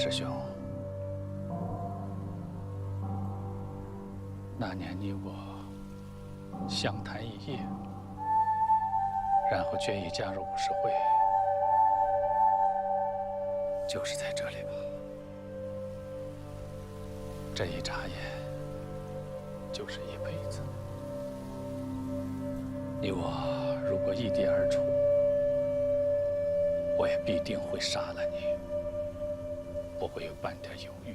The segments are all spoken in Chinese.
师兄，那年你我相谈一夜，然后决意加入武士会，就是在这里吧。这一眨眼，就是一辈子。你我如果异地而处，我也必定会杀了你，不会有半点犹豫。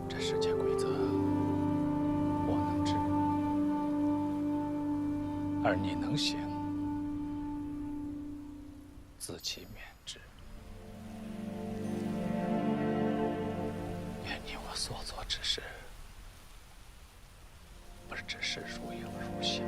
这世界规则我能知，而你能行，自其免之。愿你我所做之事，不只是如影如形。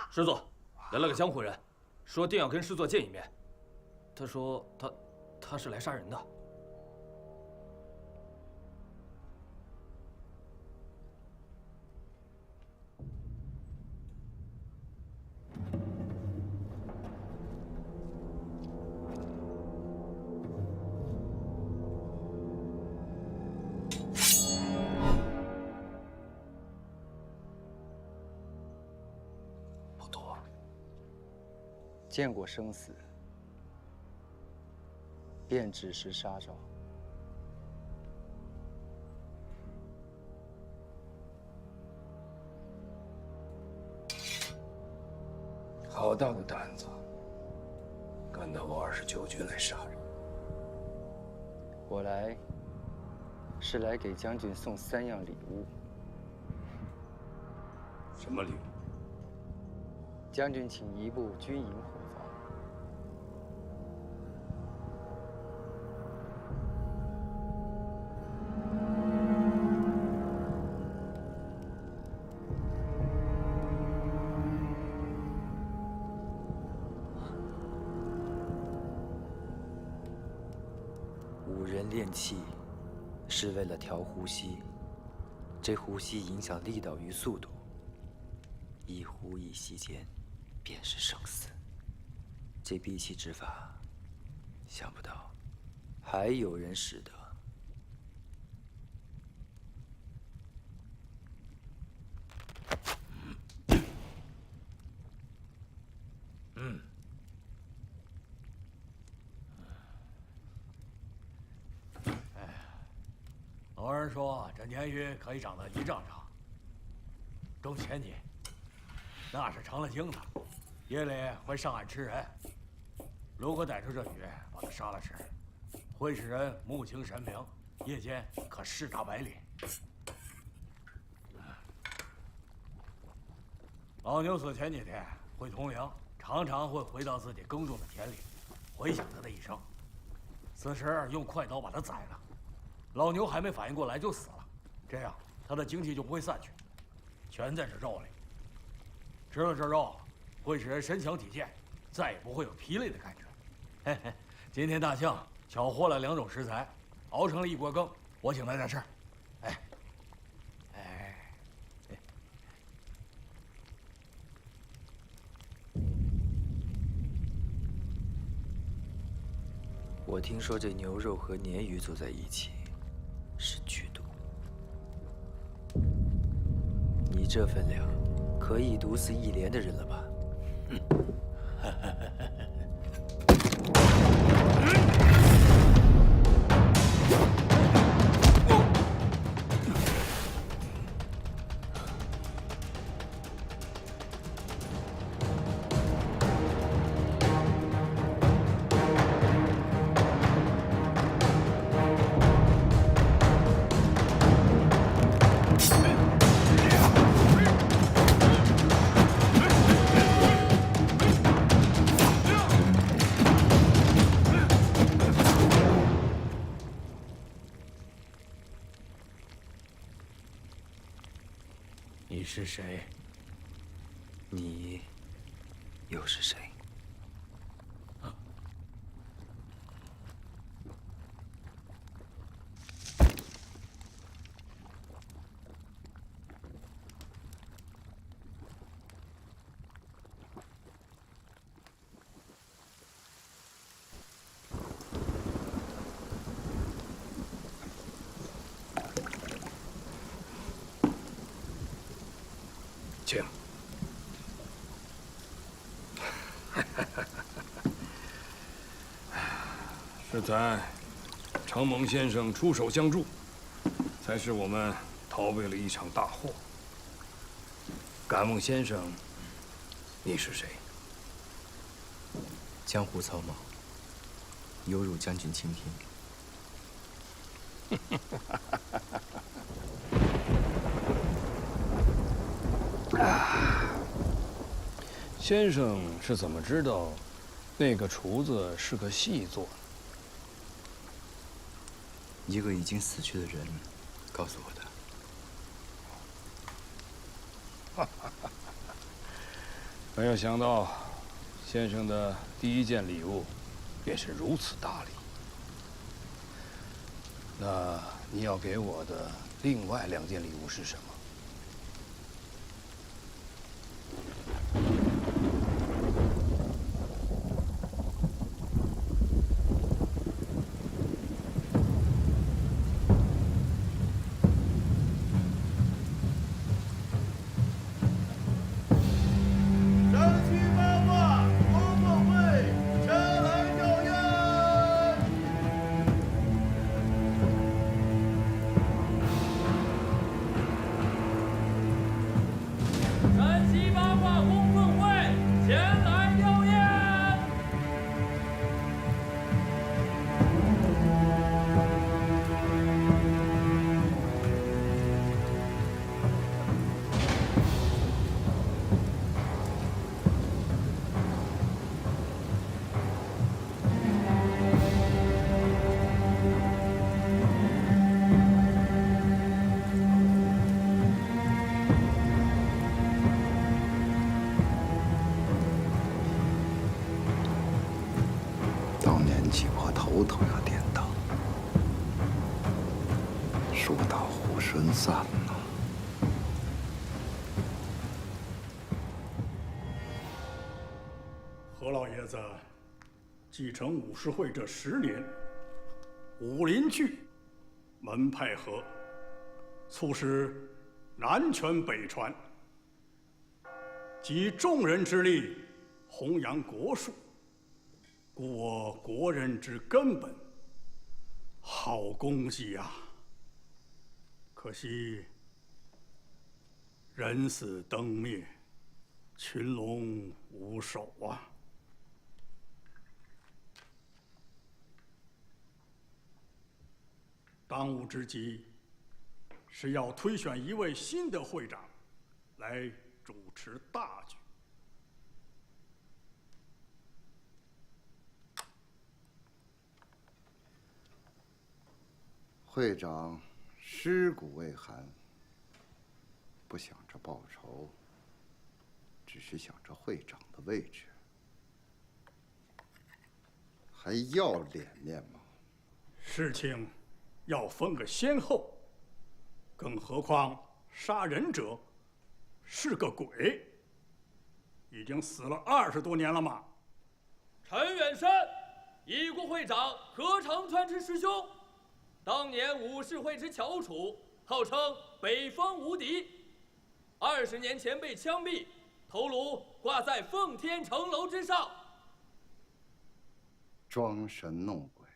师座，来了个江湖人，说定要跟师座见一面。他说他是来杀人的。见过生死，便只识杀招。好大的胆子，敢到我29军来杀人！我来是来给将军送3样礼物。什么礼物？将军请移步军营伙房。武人练气是为了调呼吸，这呼吸影响力道与速度，一呼一吸间便是生死。这闭气之法，想不到还有人识得。老人说这鲶鱼可以长到1丈长，中前几，那是成了精的，夜里会上岸吃人。如果逮住这鱼，把它杀了吃，会使人目清神明，夜间可视察百里。老牛死前几天会通灵，常常会回到自己耕种的田里，回想他的一生。此时用快刀把他宰了。老牛还没反应过来就死了，这样他的精气就不会散去，全在这肉里。吃了这肉，会使人身强体健，再也不会有疲累的感觉。嘿嘿，今天大庆巧获了2种食材，熬成了1锅羹，我请大家吃。我听说这牛肉和鲶鱼做在一起，是剧毒。你这分量，可以毒死1连的人了吧？谁？你又是谁？请。是咱承蒙先生出手相助，才使我们逃避了一场大祸。敢问先生，你是谁？江湖草莽，有辱将军倾听。先生是怎么知道那个厨子是个细作呢？一个已经死去的人告诉我的。没有想到，先生的第一件礼物便是如此大礼。那你要给我的另外2件礼物是什么？头头要颠倒，树倒猢狲散呐。何老爷子继承武士会这10年，武林聚，门派合，促使南拳北传，集众人之力，弘扬国术。故我国人之根本，好功绩呀！可惜人死灯灭，群龙无首啊！当务之急是要推选一位新的会长，来主持大局。会长尸骨未寒，不想着报仇，只是想着会长的位置，还要脸面吗？事情要分个先后，更何况杀人者是个鬼，已经死了20多年了嘛。陈远山，已故会长何长川之师兄，当年武士会之翘楚，号称北方无敌。20年前被枪毙，头颅挂在奉天城楼之上。装神弄鬼。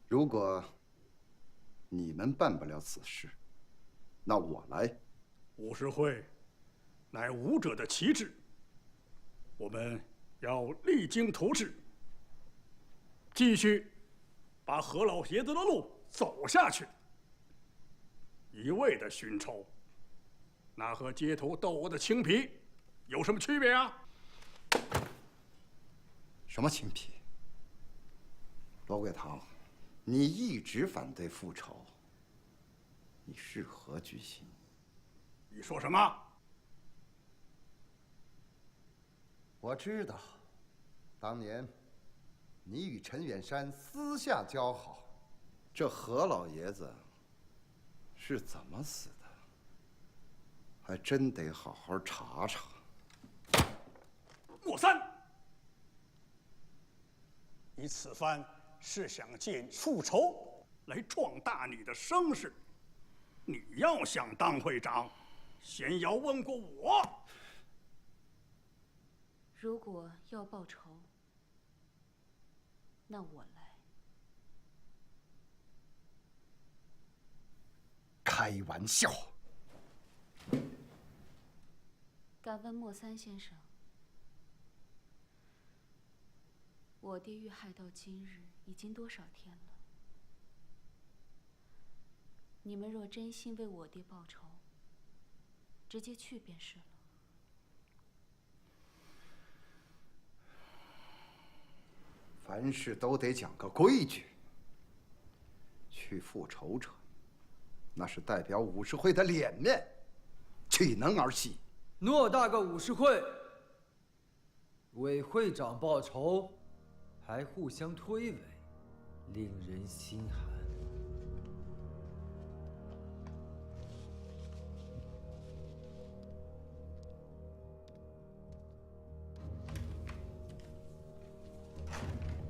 如果你们办不了此事，那我来。武士会乃武者的旗帜，我们要励精图治，继续把何老爷子的路走下去。一味的寻仇，那和街头斗殴的青皮有什么区别啊？什么青皮？罗贵堂，你一直反对复仇，你是何居心？你说什么？我知道，当年你与陈远山私下交好，这何老爷子是怎么死的，还真得好好查查。莫三，你此番是想借复仇来壮大你的声势？你要想当会长，先要问过我。如果要报仇，那我来。开玩笑。敢问莫三先生，我爹遇害到今日已经多少天了？你们若真心为我爹报仇，直接去便是了。凡事都得讲个规矩。去复仇者，那是代表武士会的脸面，岂能儿戏？偌大个武士会，为会长报仇，还互相推诿，令人心寒。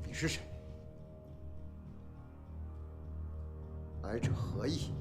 你是谁？来者何意？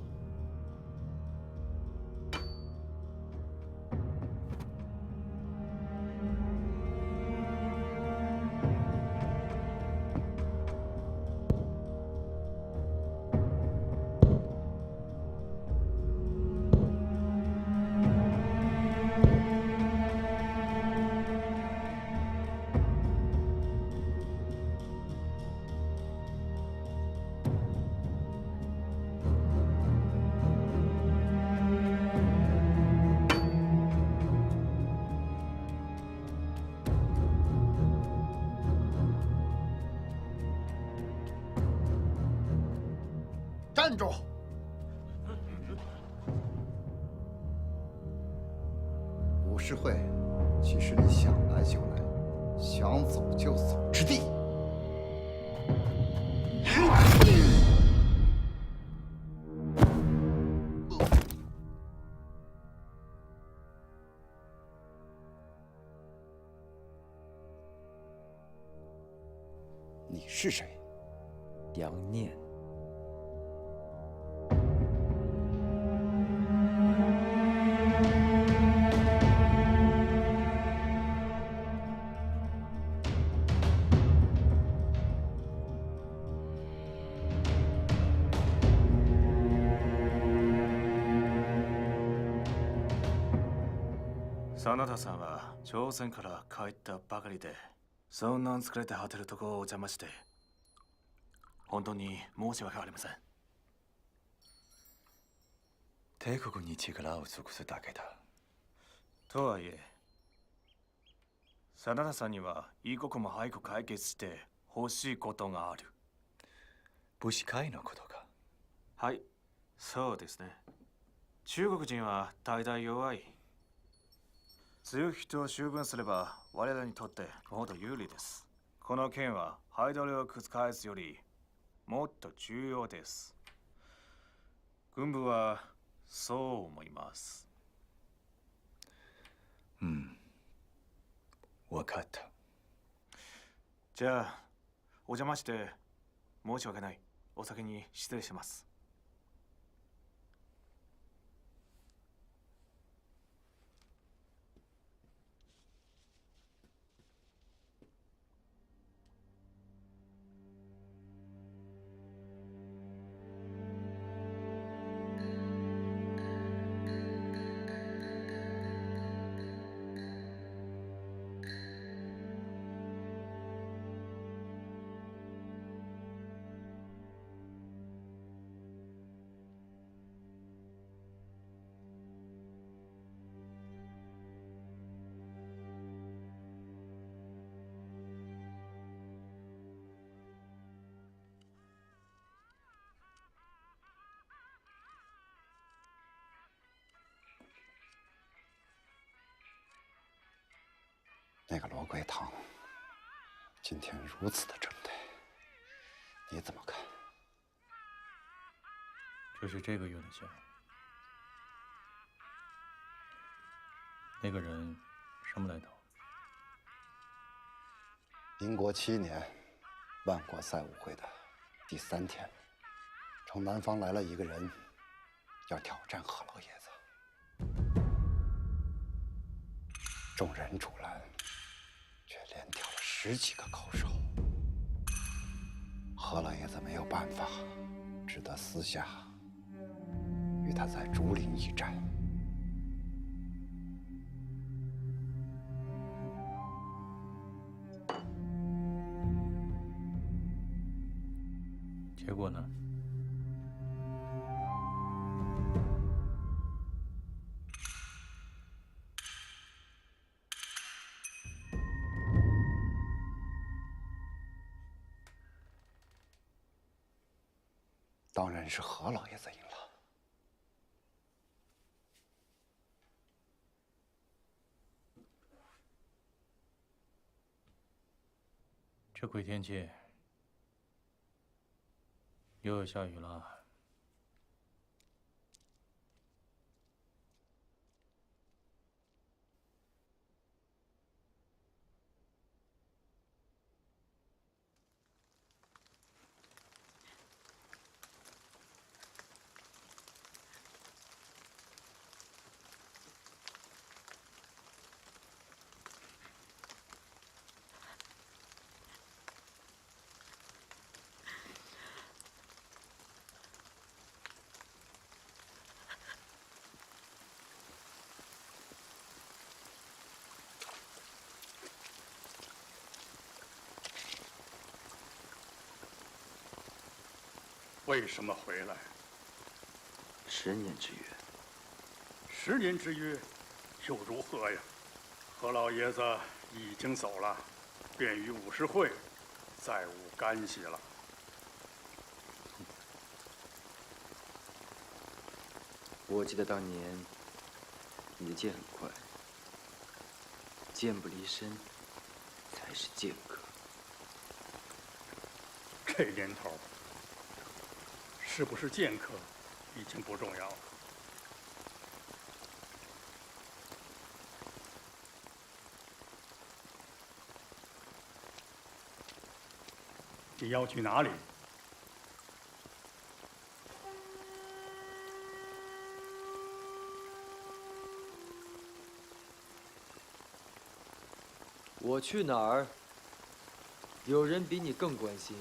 站住！武士会岂是你想来就来、想走就走之地？你是谁？杨念。真田さんは朝鮮から帰ったばかりで、そんなん作れて果てるとこをお邪魔して、本当に申し訳ありません。帝国に力を尽くすだけだ。とはいえ、真田さんには一刻も早く解決して欲しいことがある。武士会のことか。はい、そうですね。中国人は大体弱い。強い人を修分すれば我らにとってもっと有利です。この件はハイドルを覆すよりもっと重要です。軍部はそう思います。うん。わかった。じゃあ、お邪魔して申し訳ない。お先に失礼します。那个罗贵堂今天如此的正态，你怎么看？这是这个月的钱。那个人什么来头？民国7年，万国赛舞会的第3天，从南方来了一个人，要挑战何老爷子。众人阻拦，却连挑了10几个高手。何老爷子没有办法，只得私下与他在竹林一战。结果呢？当然是何老爷子赢了。这鬼天气，又要下雨了。为什么回来？10年之约。10年之约，又如何呀？何老爷子已经走了，便于武士会再无干系了。我记得当年你的剑很快，剑不离身才是剑客。这年头，是不是剑客已经不重要了。你要去哪里？我去哪儿？有人比你更关心。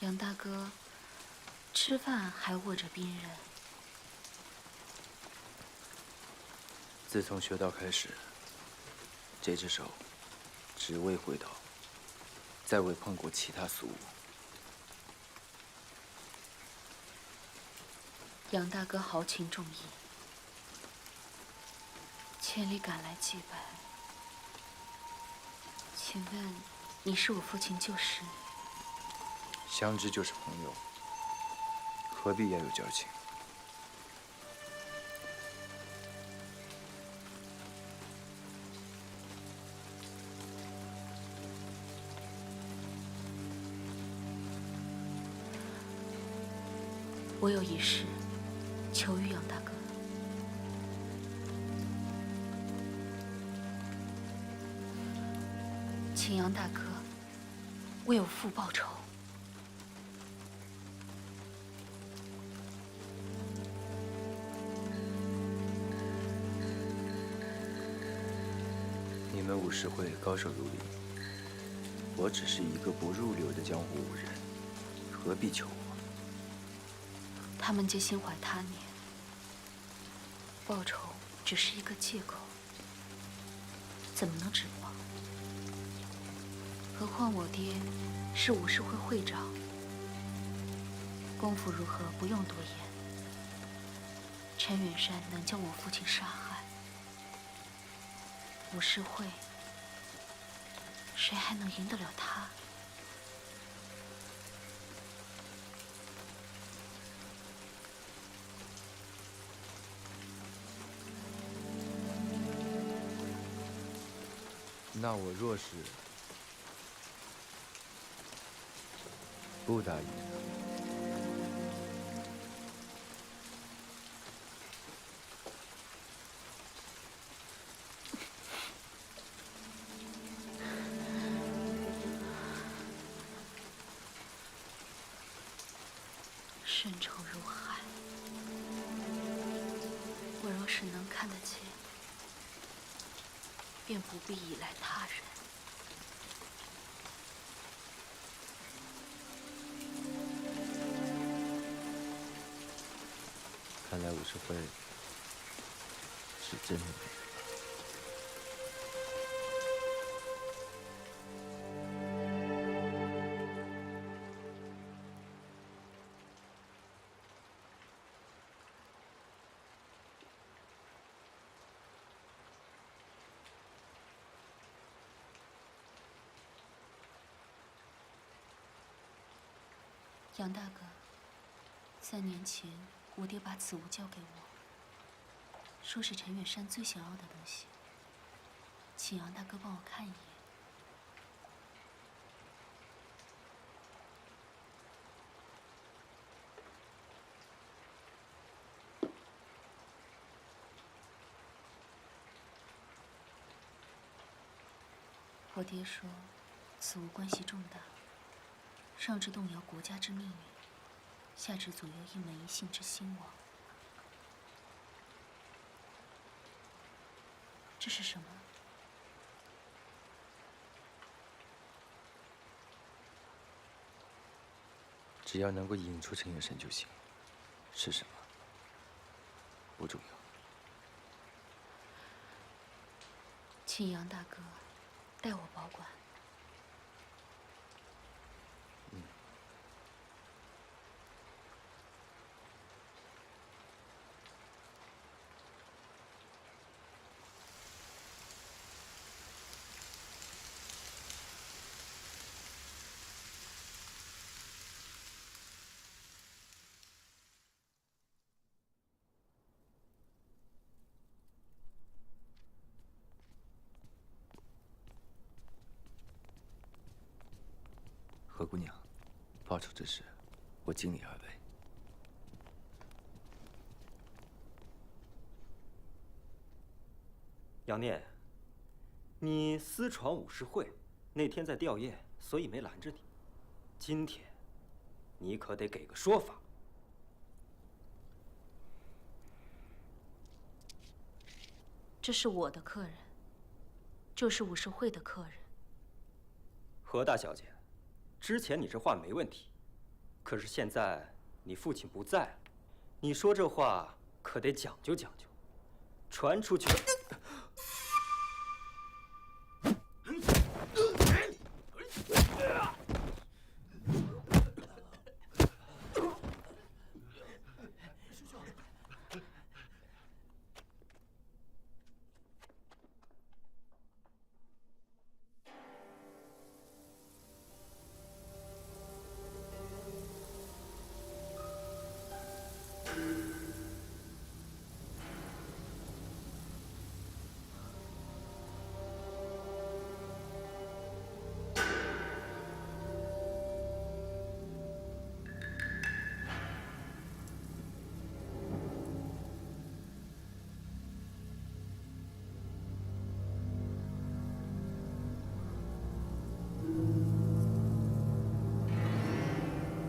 杨大哥，吃饭还握着兵刃。自从学道开始，这只手只为挥刀，再未碰过其他俗物。杨大哥豪情重义，千里赶来祭拜。请问，你是我父亲旧识？相知就是朋友，何必要有交情？我有一事求于杨大哥，请杨大哥为我父报仇。你们武士会高手如林，我只是一个不入流的江湖武人，何必求我？他们皆心怀他念，报仇只是一个借口，怎么能指望？何况我爹是武士会会长，功夫如何不用多言。陈远山能将我父亲杀害，武士会谁还能赢得了他？那我若是不答应呢？深仇如海，我若是能看得见，便不必依赖他人。看来武士会是真的没人。杨大哥，3年前我爹把此物交给我，说是陈远山最想要的东西，请杨大哥帮我看一眼。我爹说，此物关系重大。上至动摇国家之命运，下至左右一门一姓之兴亡。这是什么？只要能够引出陈远山就行，是什么不重要。请杨大哥代我保管。何姑娘，报仇之事，我尽力而为。杨念，你私闯武士会，那天在吊唁，所以没拦着你。今天，你可得给个说法。这是我的客人，就是武士会的客人。何大小姐，之前你这话没问题，可是现在你父亲不在，你说这话可得讲究讲究，传出去。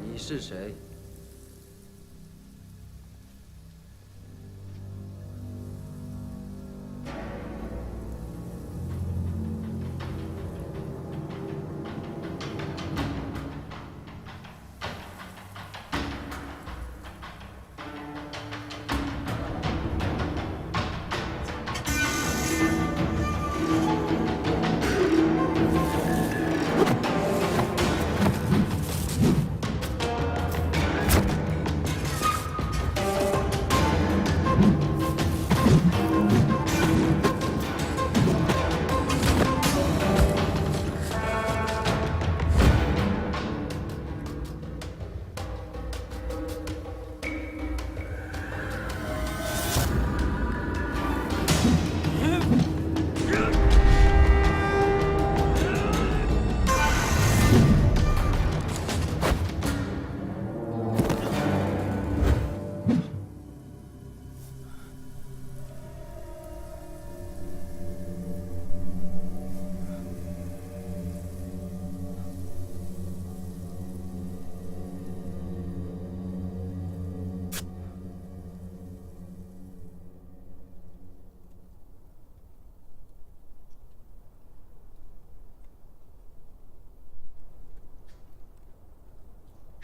你是谁？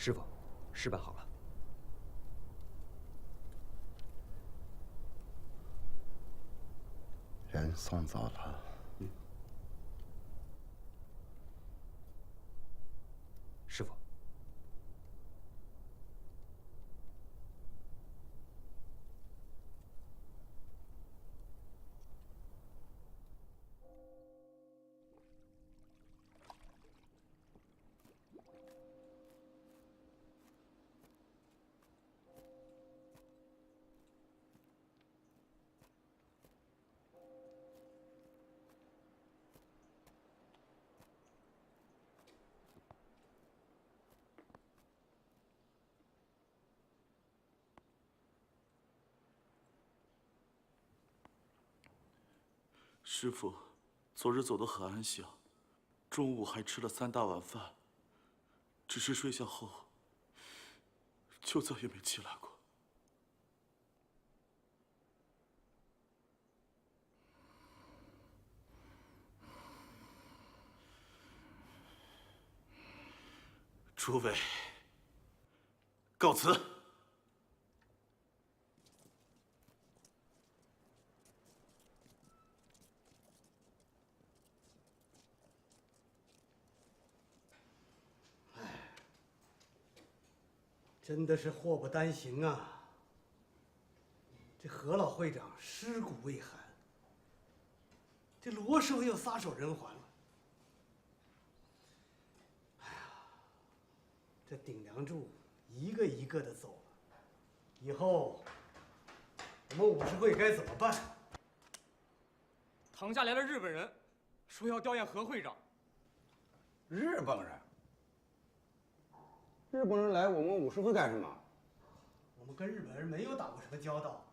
师傅，事办好了。人送走了。师傅。师傅，昨日走得很安详，中午还吃了3大碗饭，只是睡下后就再也没起来过。诸位，告辞。真的是祸不单行啊！这何老会长尸骨未寒，这罗师傅又撒手人寰了。哎呀，这顶梁柱一个一个的走了，以后我们武士会该怎么办？唐家来了日本人，说要吊唁何会长。日本人？日本人来我们武士会干什么？我们跟日本人没有打过什么交道。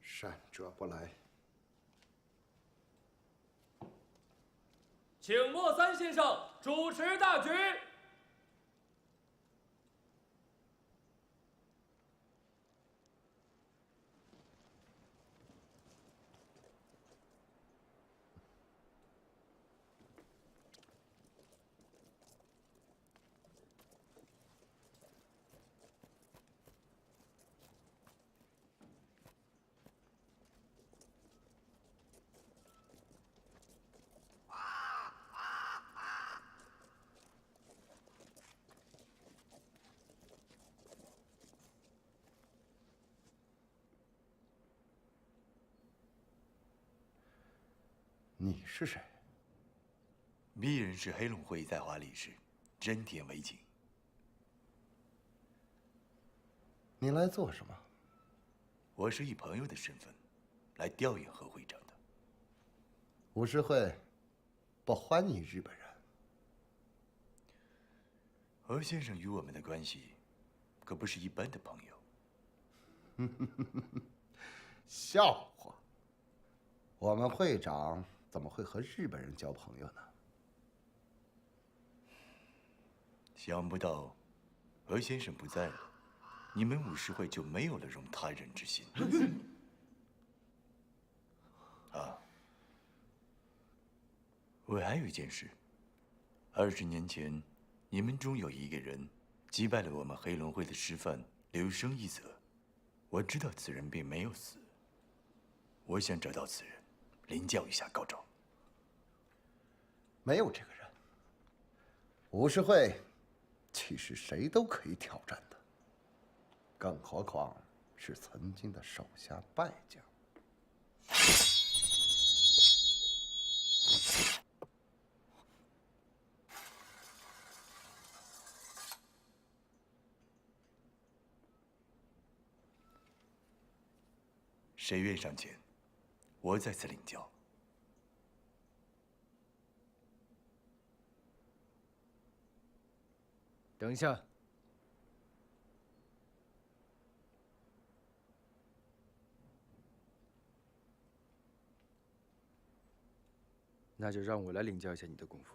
善者不来。请莫三先生主持大局。你是谁？鄙人是黑龙会在华理事真田为景。你来做什么？我是以朋友的身份来吊唁何会长的。武士会不欢迎日本人。何先生与我们的关系可不是一般的朋友。笑话！我们会长怎么会和日本人交朋友呢？想不到，何先生不在了，你们武士会就没有了容他人之心。啊，我还有一件事，20年前，你们中有一个人击败了我们黑龙会的师范刘生一泽，我知道此人并没有死。我想找到此人，领教一下高招。没有这个人，武士会其实谁都可以挑战的，更何况是曾经的手下败将。谁愿上前，我在此领教。等一下，那就让我来领教一下你的功夫。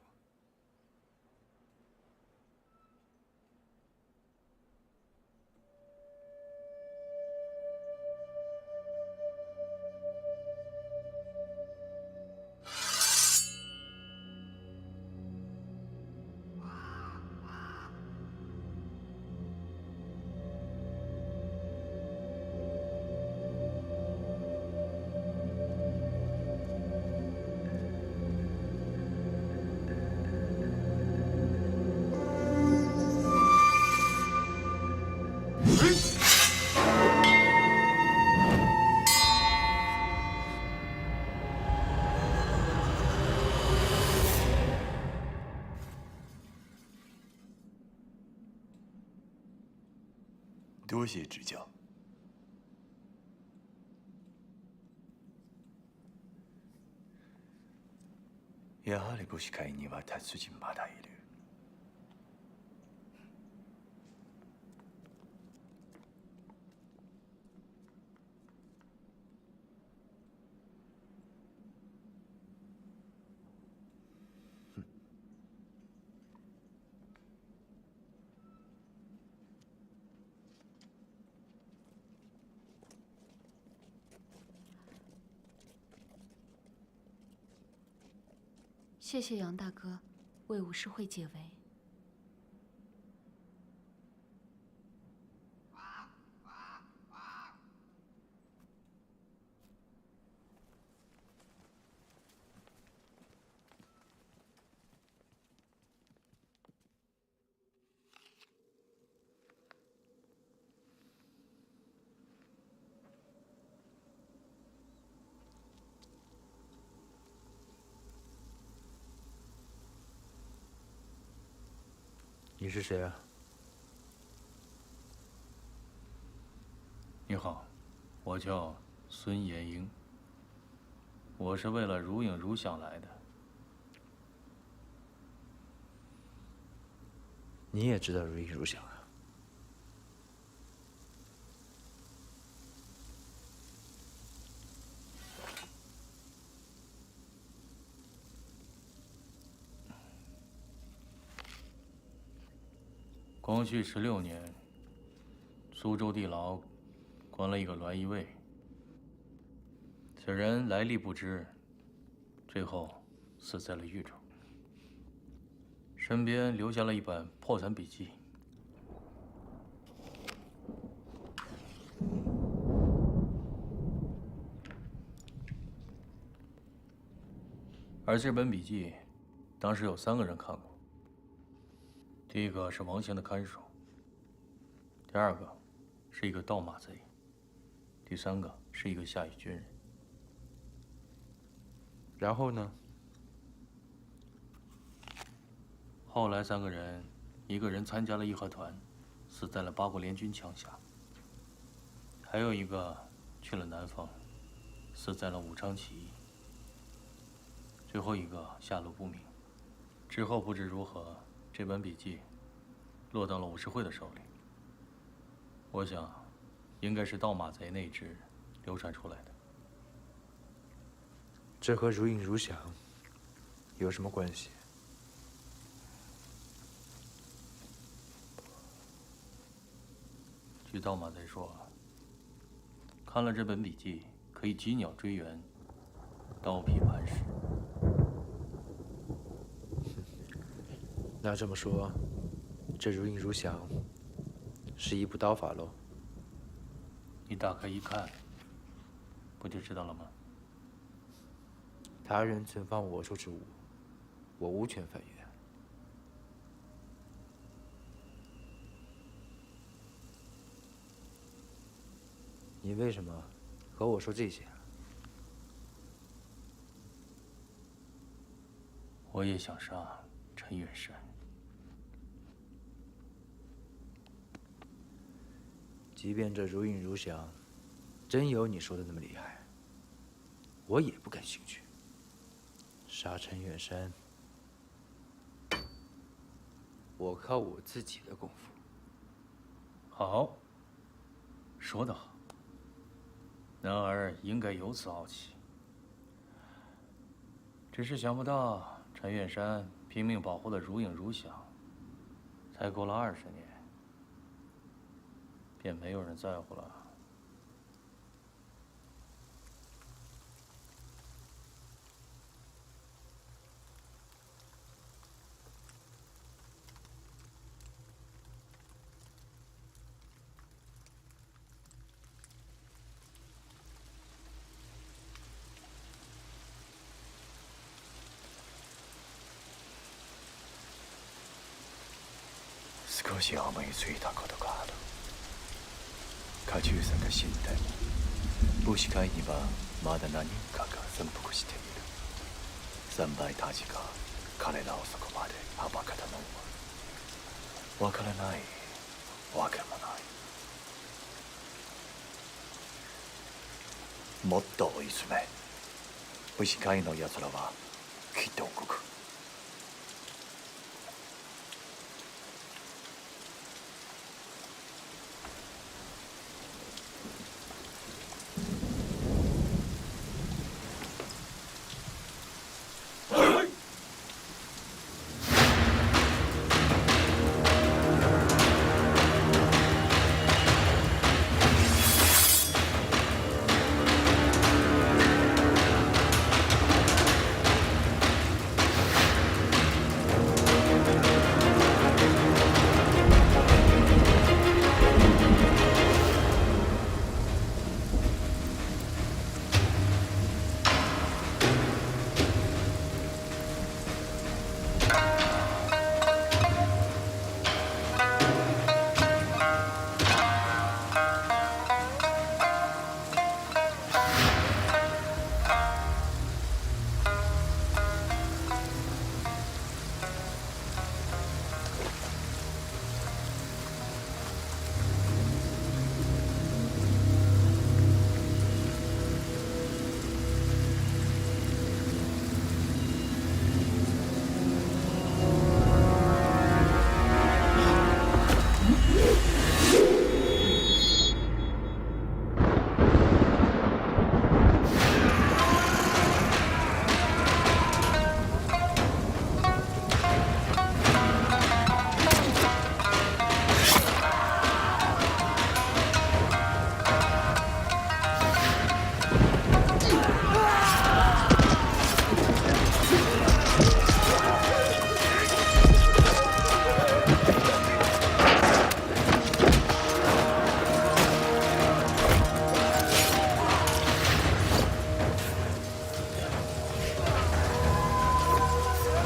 多谢指教。やはり母子会には達人まだいる。谢谢杨大哥为武士会解围。你是谁啊？你好，我叫孙延英。我是为了如影如想来的。你也知道如影如想啊？光绪16年，苏州地牢关了一个栾仪卫，此人来历不知，最后死在了豫州，身边留下了一本破残笔记。而这本笔记，当时有3个人看过。第一个是王行的看守，第2个是一个盗马贼，第3个是一个下狱军人。然后呢？后来3个人，一个人参加了义和团，死在了八国联军枪下；还有一个去了南方，死在了武昌起义；最后一个下落不明。之后不知如何，这本笔记落到了武士会的手里。我想，应该是盗马贼那一支流传出来的。这和如影如想有什么关系？据盗马贼说，看了这本笔记，可以击鸟追源，刀劈磐石。那这么说，这如影如想是一部刀法喽？你打开一看，不就知道了吗？他人存放我处之物，我无权翻阅。你为什么和我说这些？我也想杀陈远山。即便这如影如想真有你说的那么厉害，我也不感兴趣。杀陈远山，我靠我自己的功夫。好，说得好。男儿应该有此傲气。只是想不到陈远山拼命保护的如影如想，才过了20年，便没有人在乎了。少し思いついたことがある。家中さんが死んで、武士会にはまだ何人かが潜伏している。先輩たちが彼らをそこまで暴けたのは、わからないわけもない。もっと追い詰め、武士会の奴らはきっと動く。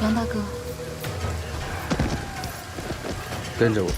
杨大哥，跟着我。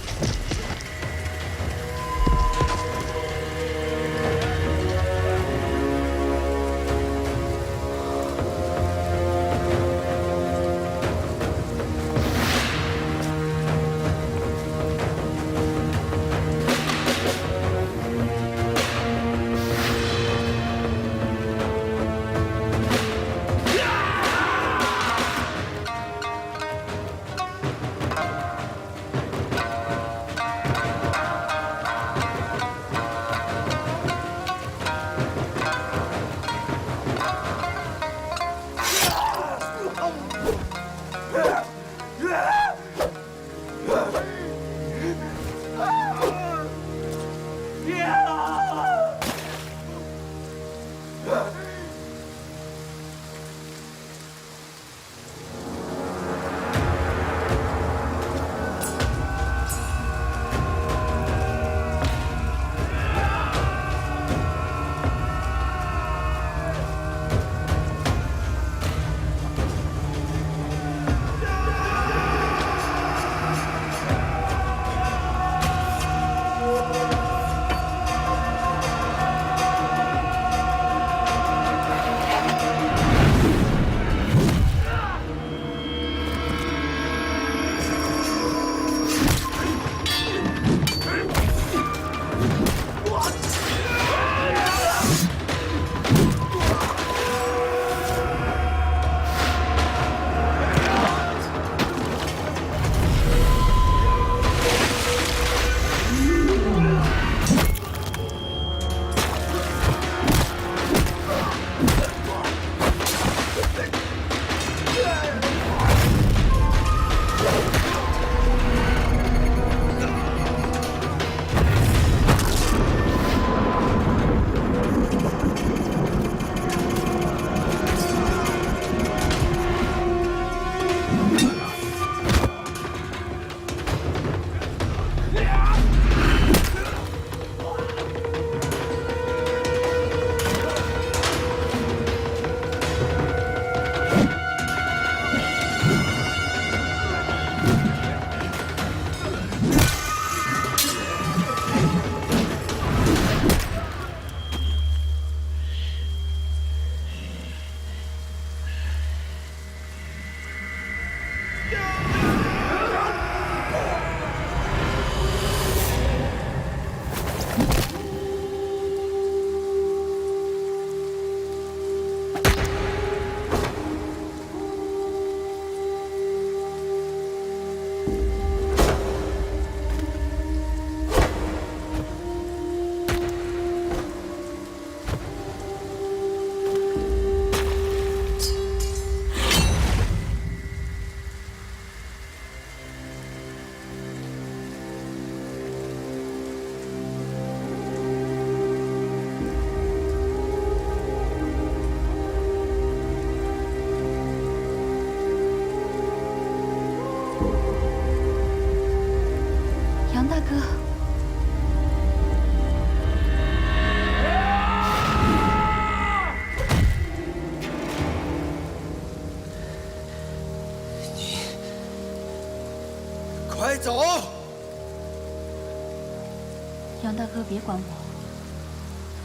别管我，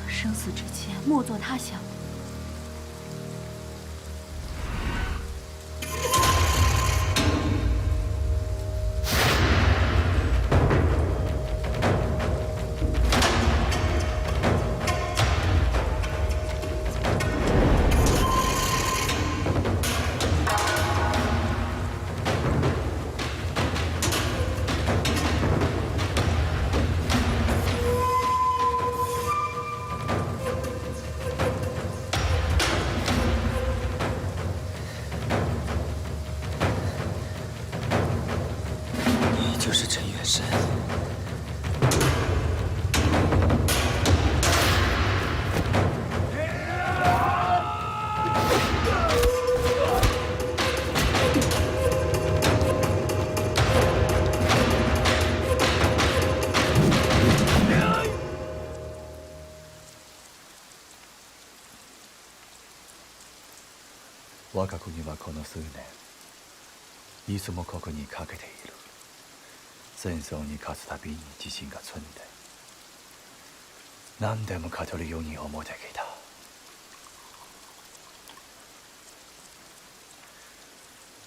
生死之间莫作他想。就是陈远山。我が国はこの数年、いつもここにかけている。戦争に勝つたびに自信がつんで、何でも勝てるように思ってきた。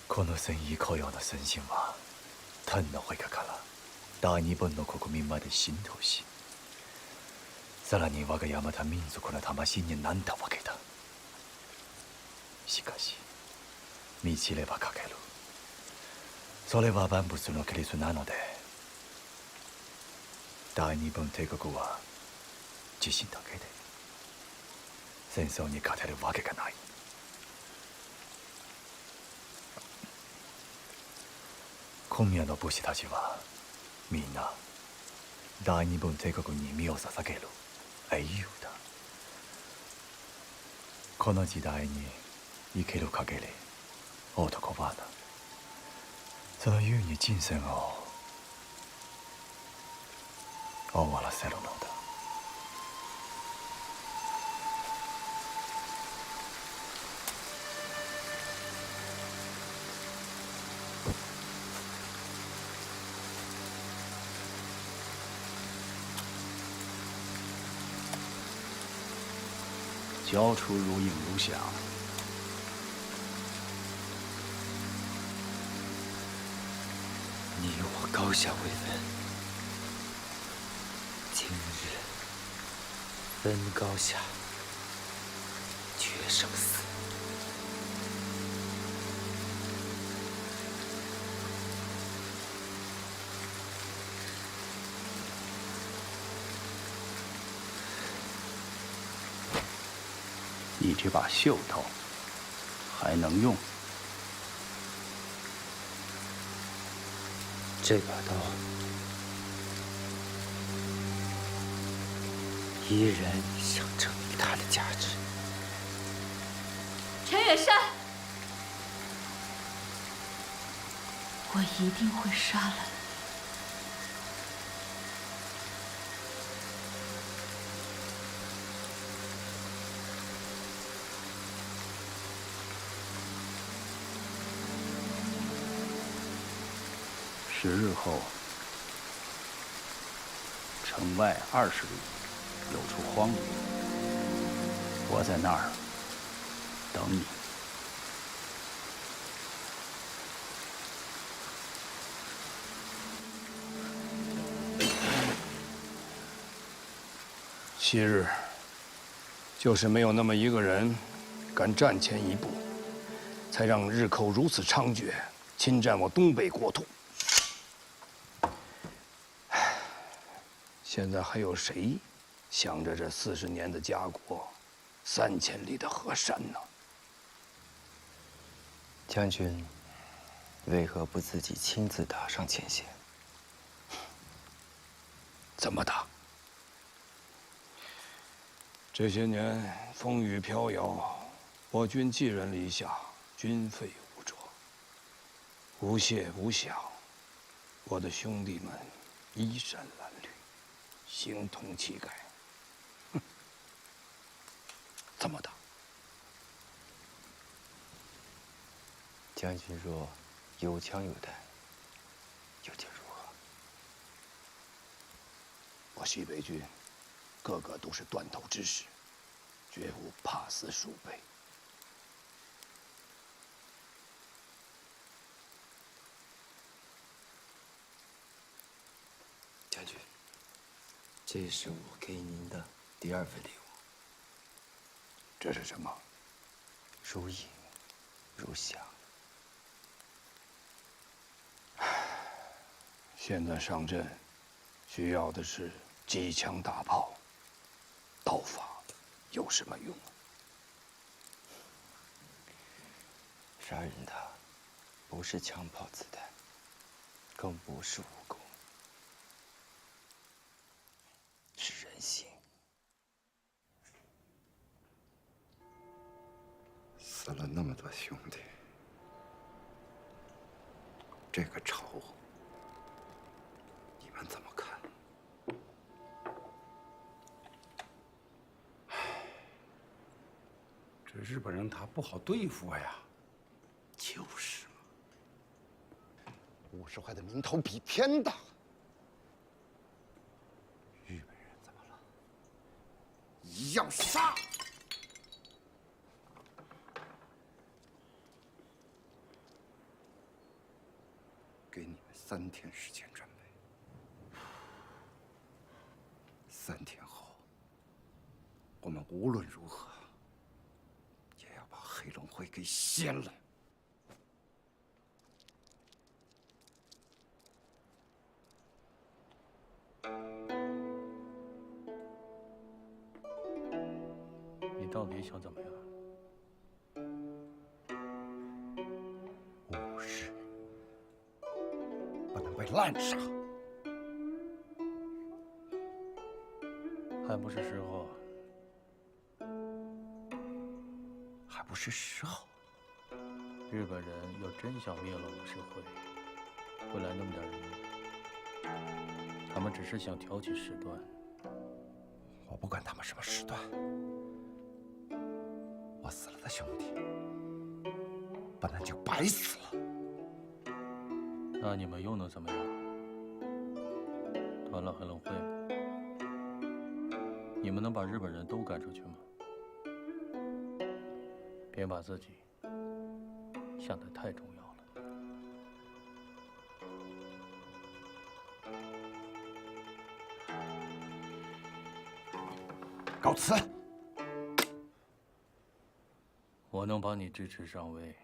この戦意高揚の戦心は、天の陛下から大日本の国民まで浸透し、さらに我が山田民族の魂になったわけだ。しかし、見知れば欠ける。それは万物の規律なので、大日本帝国は自信だけで戦争に勝てるわけがない。今夜の武士たちはみんな大日本帝国に身を捧げる英雄だ。この時代に生きる限り男はな、その優に人生を終わらせるのだ。交出如影如响。你与我高下未分，今日分高下，决生死。你这把袖刀还能用？这把刀依然想证明它的价值。陈远山，我一定会杀了你。10日后，城外20里有处荒野，我在那儿等你。昔日，就是没有那么一个人敢站前一步，才让日寇如此猖獗，侵占我东北国土。现在还有谁想着这40年的家国，3000里的河山呢？将军为何不自己亲自打上前线？怎么打？这些年风雨飘摇，我军寄人篱下，军费无着，无谢无享，我的兄弟们衣衫褴褛，形同乞丐。哼，怎么打？将军若有枪有弹，又将如何？我西北军个个都是断头之士，绝无怕死鼠辈。将军，这是我给您的第2份礼物。这是什么？如影如响。现在上阵，需要的是机枪大炮，刀法有什么用？杀人的不是枪炮子弹，更不是武功，是人性。死了那么多兄弟，这个仇，你们怎么看？这日本人他不好对付呀。就是嘛，50会的名头比天大。日本人怎么了？一样杀！给你们3天时间准备。3天后，我们无论如何也要把黑龙会给掀了。你到底想怎么样？武士不能被滥杀，还不是时候。还不是时候。日本人要真想灭了武士会，会来那么点人吗？他们只是想挑起事端。我不管他们什么事端，我死了的兄弟不能就白死了。那你们又能怎么样？断了黑龙会，你们能把日本人都赶出去吗？别把自己想得太重要了。告辞。我能把你支持上位，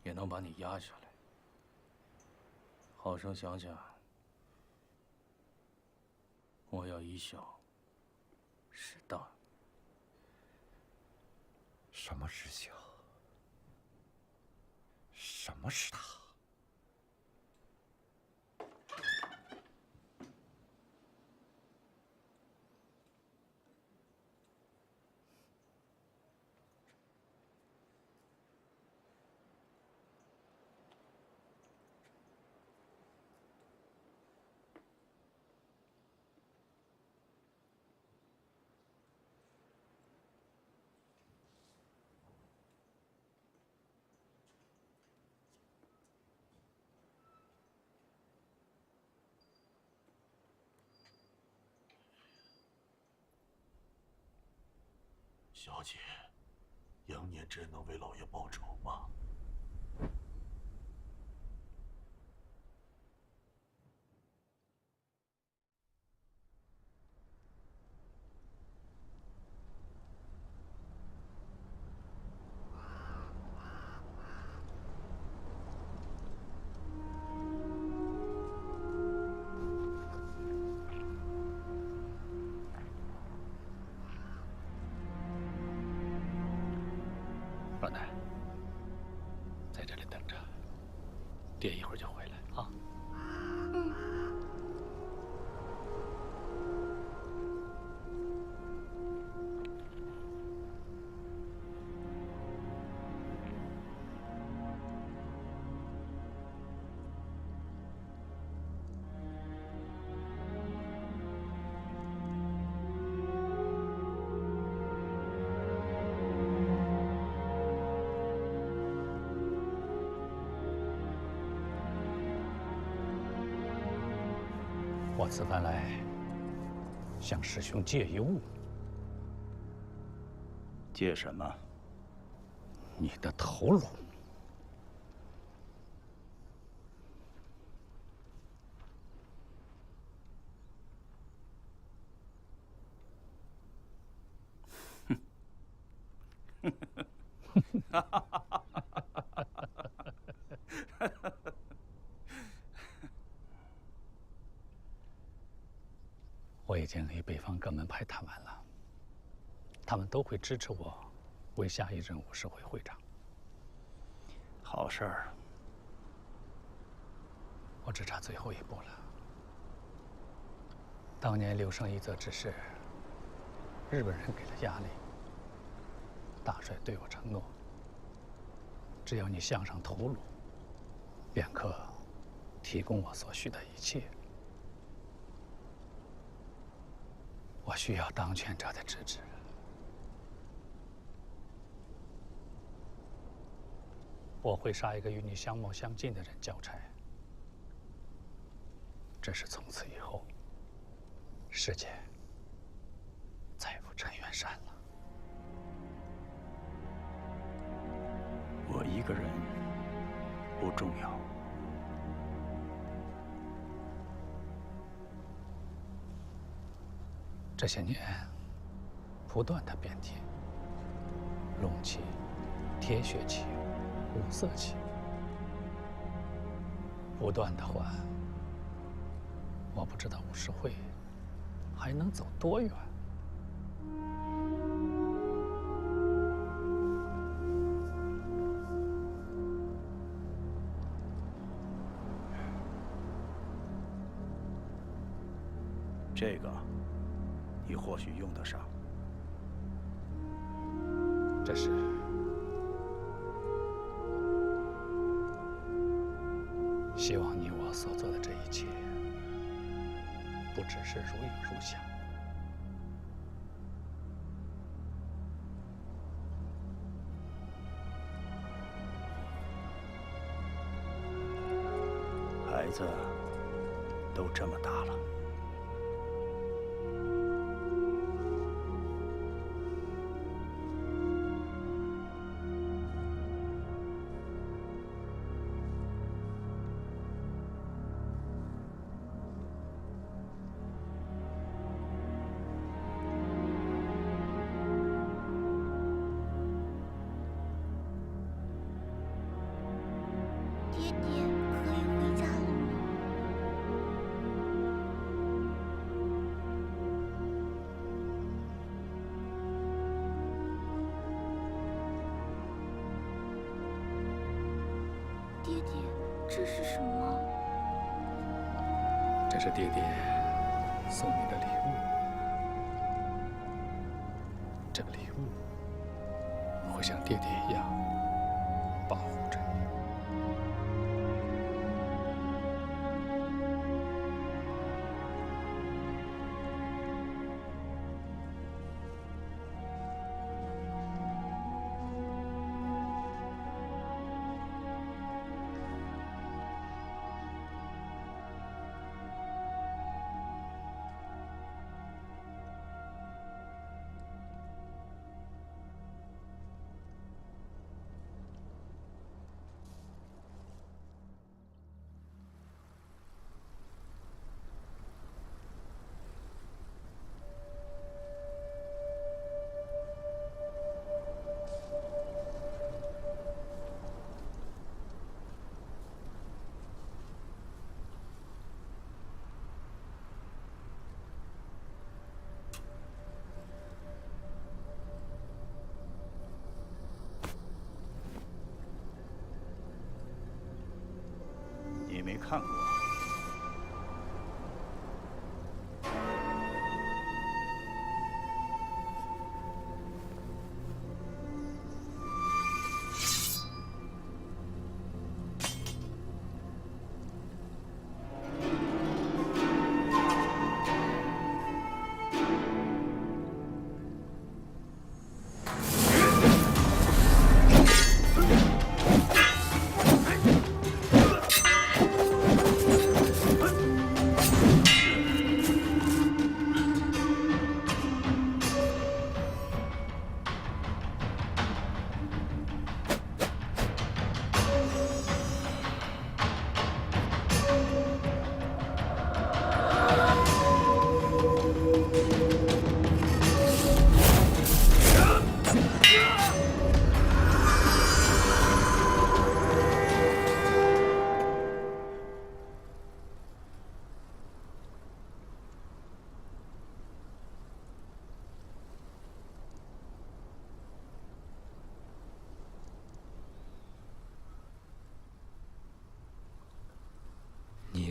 也能把你压下来。好生想想，我要以小失大。什么是小？什么是大？小姐，杨年真能为老爷报仇吗？老奶，在这里等着，爹一会儿就回来啊。我此番来，向师兄借一物。借什么？你的头颅。我已经与北方各门派谈完了，他们都会支持我为下一任武士会会长。好事儿。我只差最后一步了。当年柳生一则之事，日本人给了压力，大帅对我承诺，只要你项上头颅，便可提供我所需的一切。我需要当权者的支持。我会杀一个与你相貌相近的人交差。只是从此以后，世界再无陈元山了。我一个人不重要。这些年，不断的变天，龙气、铁血气、五色气，不断的换。我不知道武士会还能走多远。这个，你或许用得上。这是希望你我所做的这一切，不只是如影如相。孩子都这么大了。这是什么？这是爹爹送你的礼物。这个礼物会像爹爹一样保护着你。你没看过。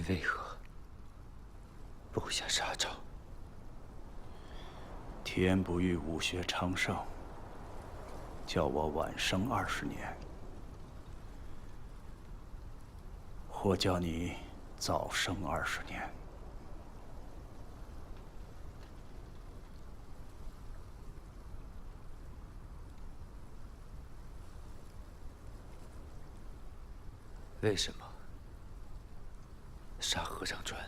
为何不下杀招？天不欲武学昌盛，叫我晚生20年，或叫你早生20年。为什么杀合掌传？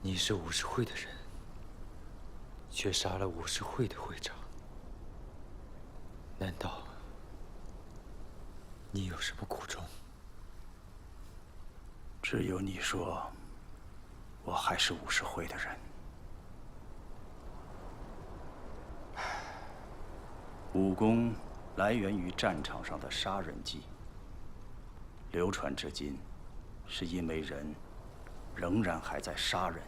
你是武士会的人，却杀了武士会的会长，难道你有什么苦衷？只有你说，我还是武士会的人。武功来源于战场上的杀人技，流传至今，是因为人仍然还在杀人。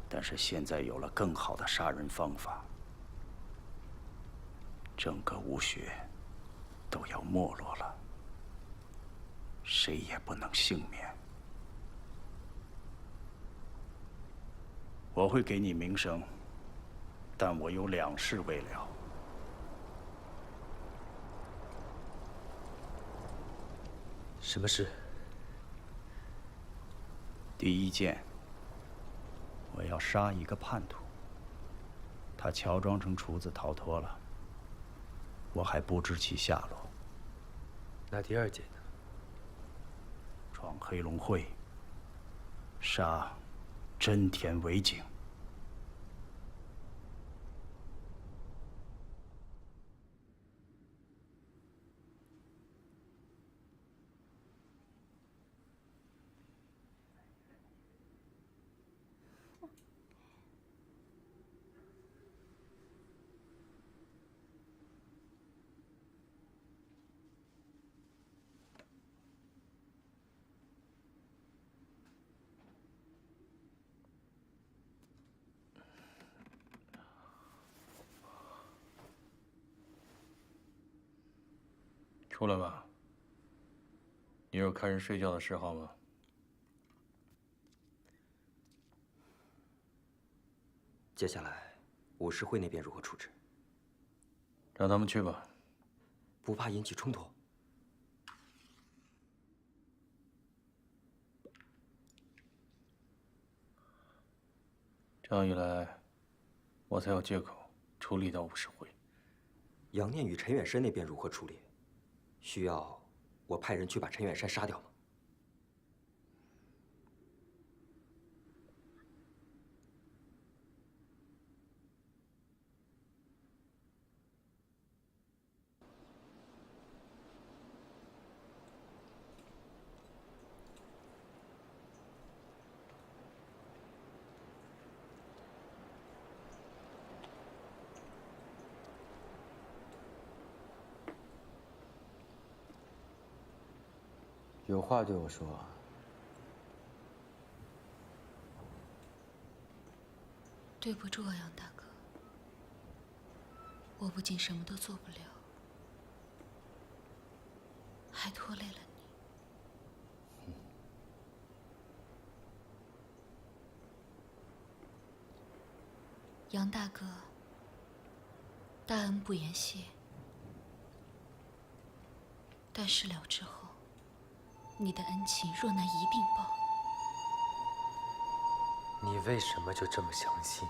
但是现在有了更好的杀人方法，整个武学都要没落了，谁也不能幸免。我会给你名声，但我有2事未了。什么事？第一件，我要杀一个叛徒。他乔装成厨子逃脱了，我还不知其下落。那第2件呢？闯黑龙会，杀真田为景。出来吧。你有看人睡觉的嗜好吗？接下来，武士会那边如何处置？让他们去吧。不怕引起冲突？这样一来，我才有借口处理到武士会。杨念与陈远山那边如何处理？需要我派人去把陈远山杀掉吗？有话对我说。对不住啊，杨大哥，我不仅什么都做不了，还拖累了你。杨大哥，大恩不言谢，但事了之后，你的恩情若难一并报，你为什么就这么相信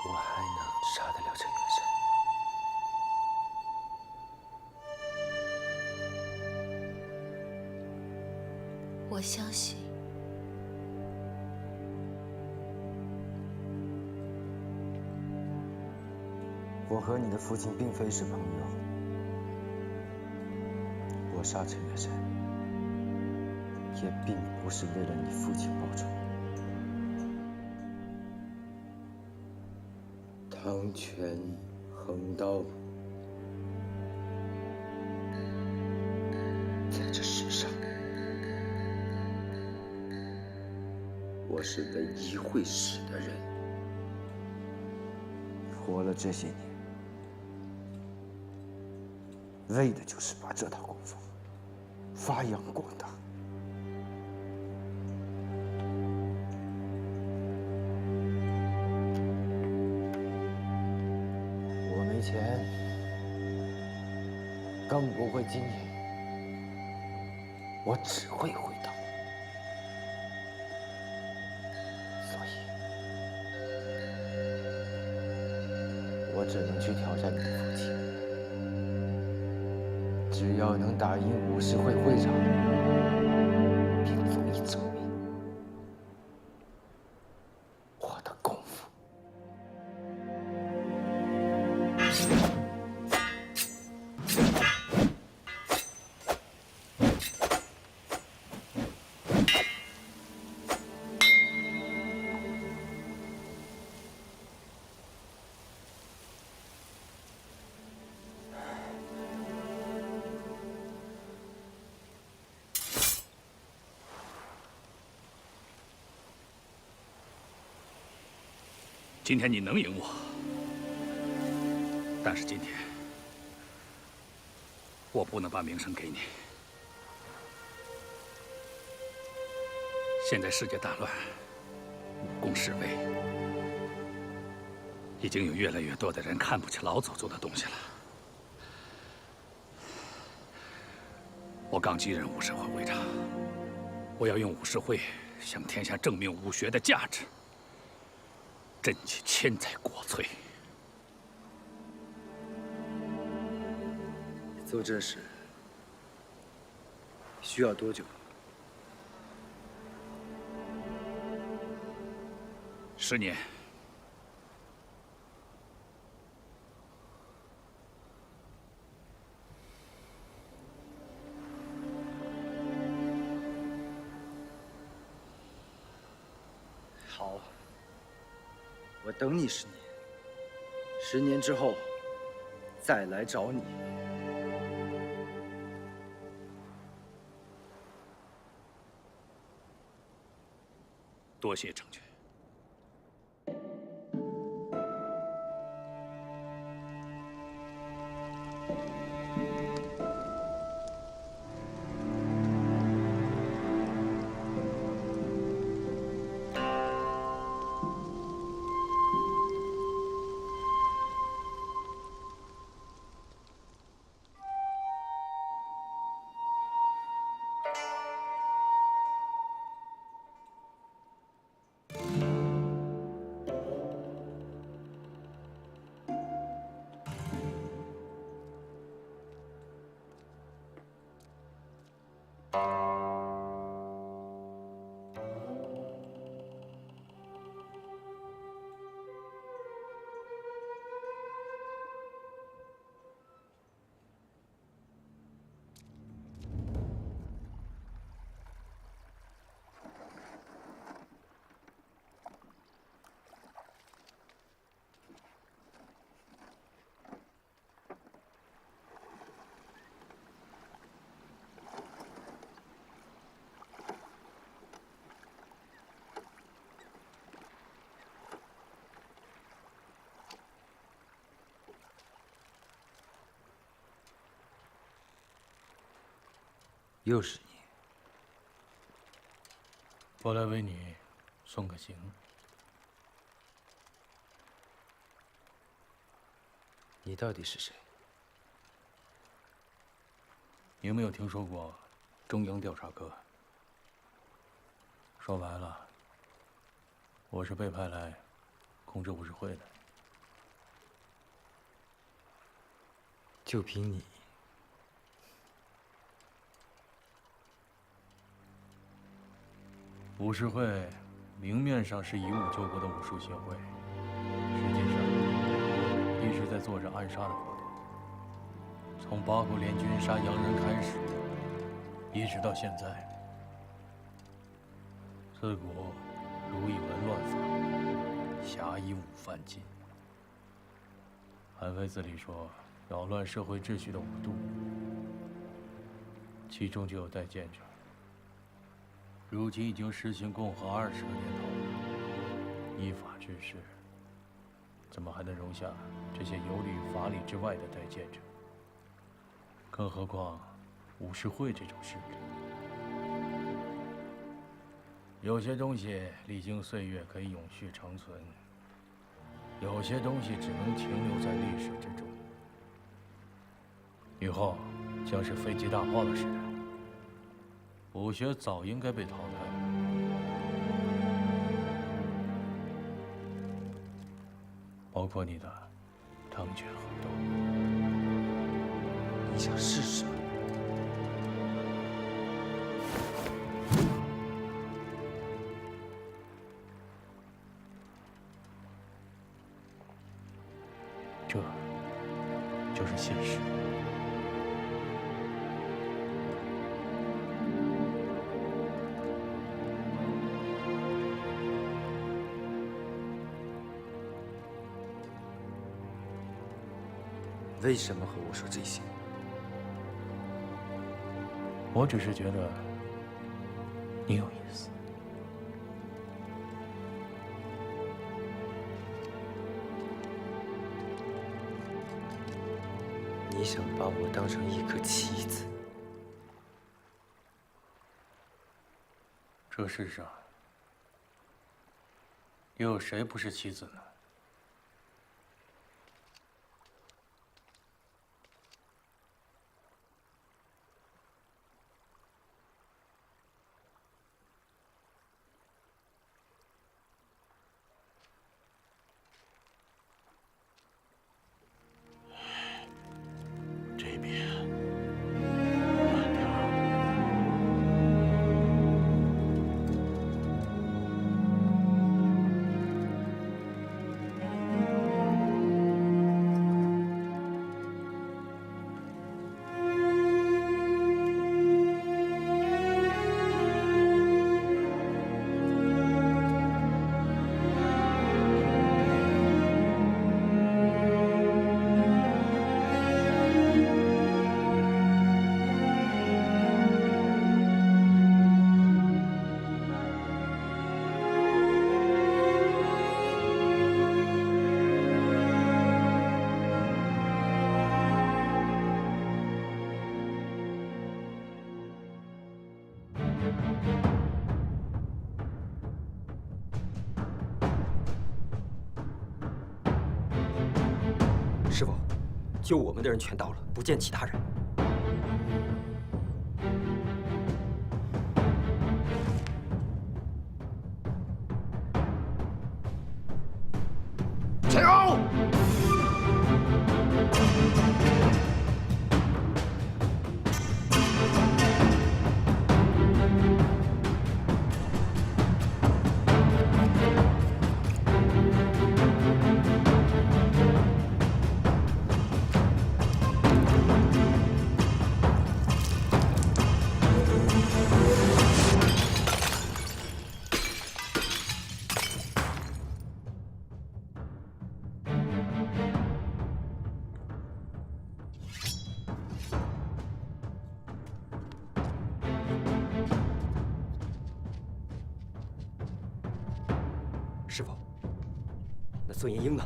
我还能杀得了陈远山？我相信，我和你的父亲并非是朋友。我杀陈远山，也并不是为了你父亲报仇。汤泉横刀，在这世上，我是唯一会死的人。活了这些年，为的就是把这套功夫发扬光大。我没钱，更不会经营，我只会会道。所以，我只能去挑战你的父亲。只要能打赢武士会会长，并足以证明我的功夫。今天你能赢我，但是今天我不能把名声给你。现在世界大乱，武功式微，已经有越来越多的人看不起老祖宗的东西了。我刚继任武士会会长，我要用武士会向天下证明武学的价值。振起千载国粹。做这事需要多久？10年。好。我等你10年，10年之后再来找你。多谢成全。又是你，我来为你送个行。你到底是谁？你有没有听说过中央调查科？说白了，我是被派来控制武士会的。就凭你？武士会明面上是以武救国的武术协会，实际上一直在做着暗杀的活动。从八国联军杀洋人开始，一直到现在，自古儒以文乱法，侠以武犯禁。韩非子里说，扰乱社会秩序的5度，其中就有戴剑者。如今已经实行共和20个年头了，依法治世，怎么还能容下这些游离于法理之外的戴剑者？更何况武士会这种势力。有些东西历经岁月可以永续长存，有些东西只能停留在历史之中。以后将是飞机大炮的时代，武学早应该被淘汰。包括你的汤拳合斗。你想试试？这就是现实。为什么和我说这些？我只是觉得你有意思。你想把我当成一颗棋子？这世上又有谁不是棋子呢？这边。师傅，救我们的人全到了，不见其他人。前后！师傅，那孙银英呢？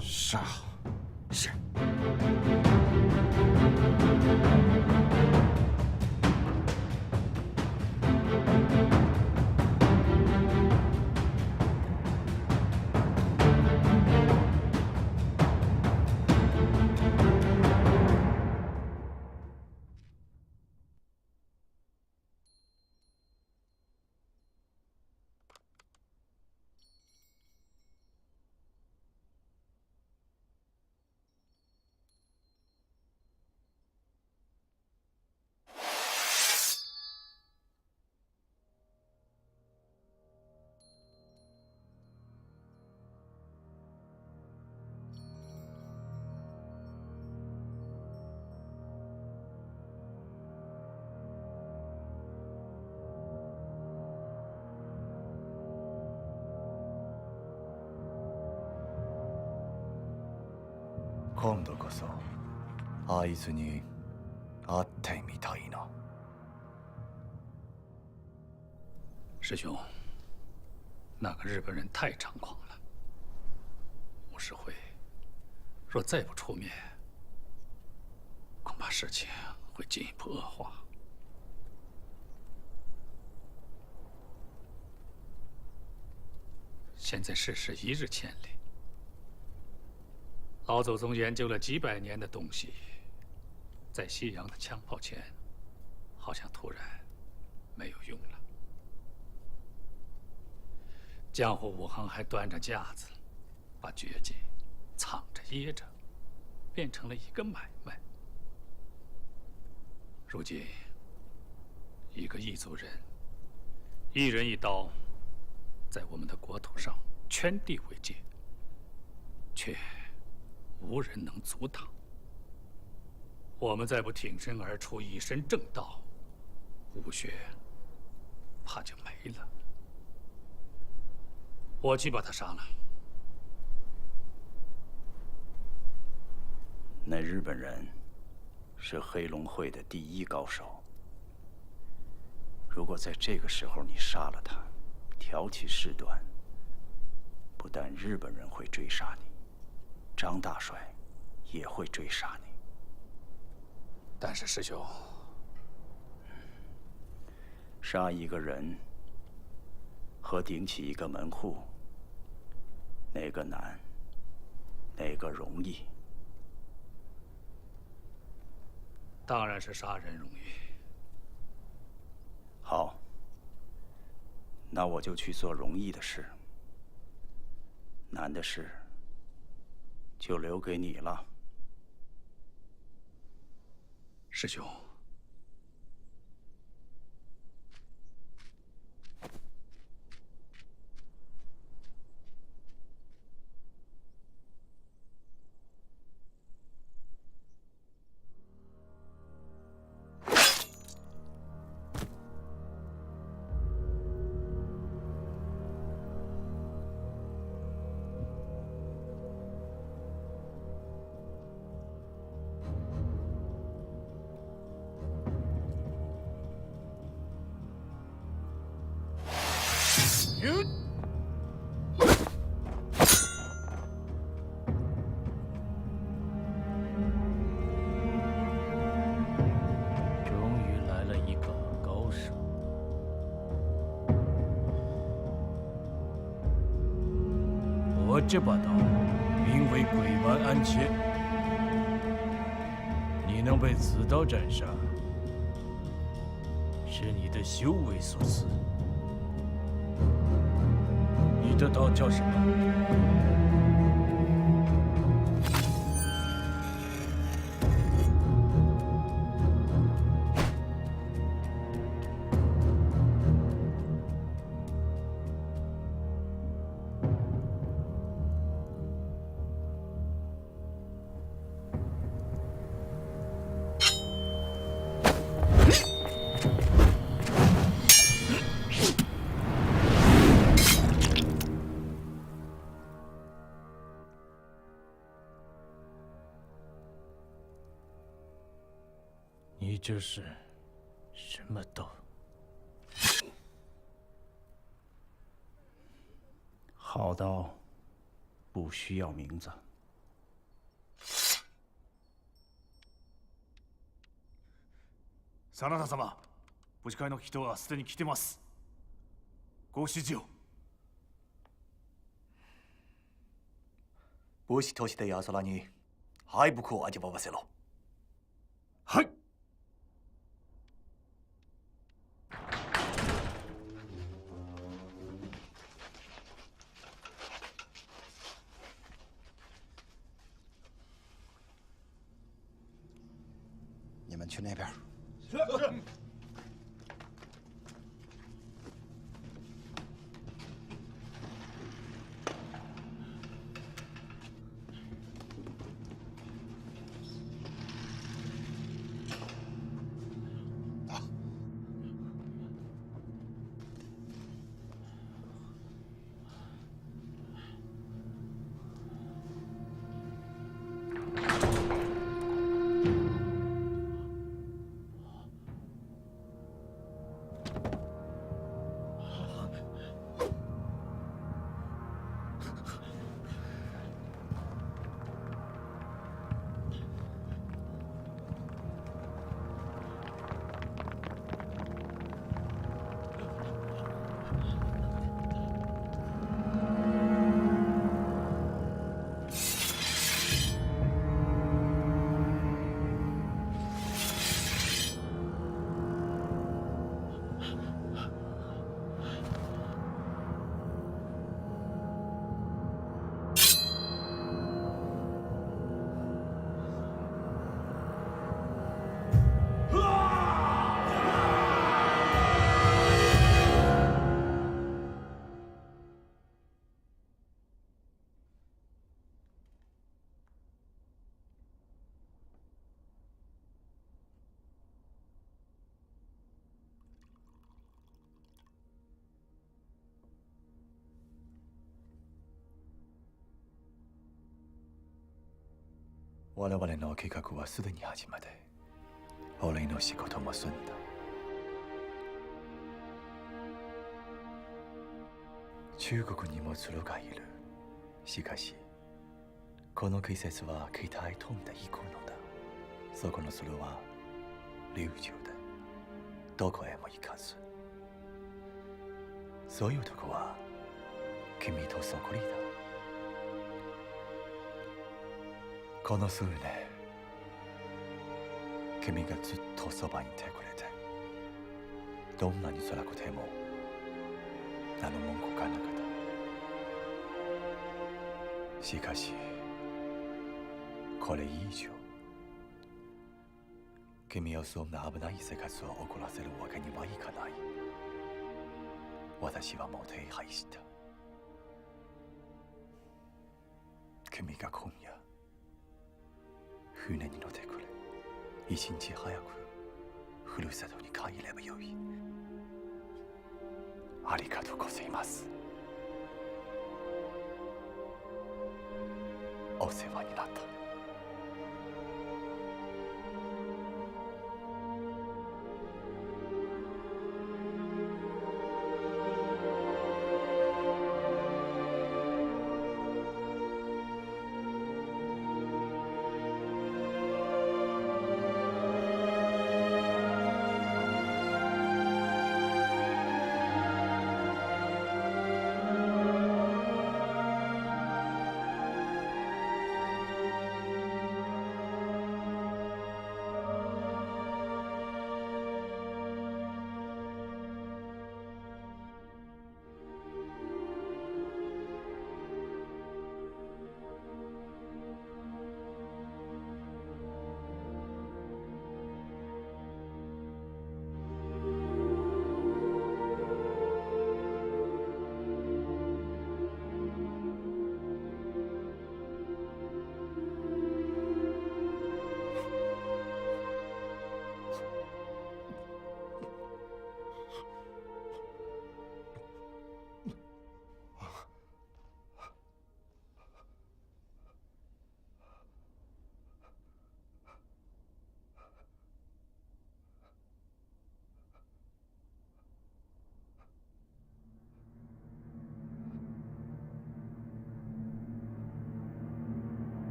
杀！是。今度こそあいつに会ってみたいな。师兄，那个日本人太猖狂了，武士会若再不出面，恐怕事情会进一步恶化。现在世事一日千里，老祖宗研究了几百年的东西，在西洋的枪炮前，好像突然没有用了。江湖武行还端着架子，把绝技藏着掖着，变成了一个买卖。如今，一个异族人，一人一刀，在我们的国土上圈地为界，却无人能阻挡。我们再不挺身而出，以身正道，武学怕就没了。我去把他杀了。那日本人是黑龙会的第一高手。如果在这个时候你杀了他，挑起事端，不但日本人会追杀你，张大帅也会追杀你。但是师兄，杀一个人和顶起一个门户，哪个难，哪个容易？当然是杀人容易。好，那我就去做容易的事，难的事就留给你了。师兄，终于来了一个高手。我这把刀名为鬼丸安切，你能被此刀斩杀，是你的修为所赐。你的刀叫什么？你这是什么刀？好刀不需要名字。真田様、武士会の人はすでに来てます。ご指示を。武士として奴らに敗北を味わわせろ。はい。你们去那边。是。我々の計画はすでに始まり、俺の仕事も済んだ。中国にも鶴がいる。しかし、この季節は北へ飛んでいくのだ。そこの鶴は竜獣で、どこへも行かず。そういうとこは君とそっくりだ。この数年、君がずっとそばにいてくれて、どんなに辛くても何の文句がなかった。しかし、これ以上、君をそんな危ない生活を送らせるわけにはいかない。私はもう手配した。君が今夜、船に乗ってくれ。一日早くふるさとに帰ればよい。ありがとうございます。お世話になった。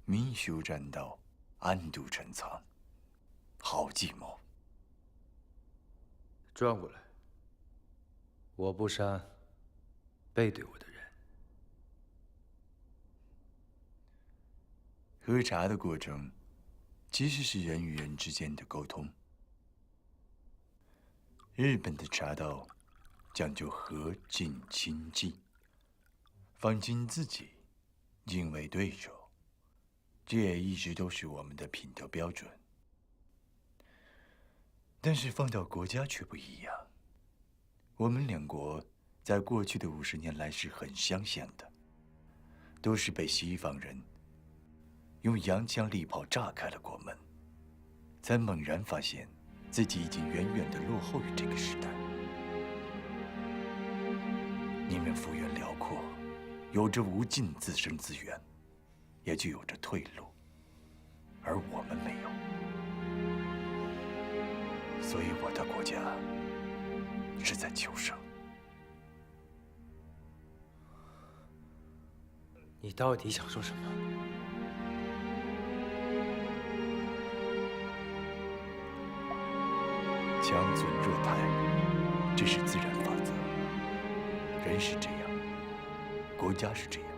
明修栈道，暗度陈仓，好计谋。转过来，我不杀背对我的人。喝茶的过程，其实是人与人之间的沟通。日本的茶道讲究和敬亲近，放轻自己，敬畏对手，这也一直都是我们的品德标准。但是放到国家却不一样。我们两国在过去的50年来是很相像的，都是被西方人用洋枪利炮炸开了国门，才猛然发现自己已经远远地落后于这个时代。你们幅员辽阔，有着无尽自身资源，也就有着退路，而我们没有。所以我的国家是在求生。你到底想说什么？强存弱汰，这是自然法则。人是这样，国家是这样，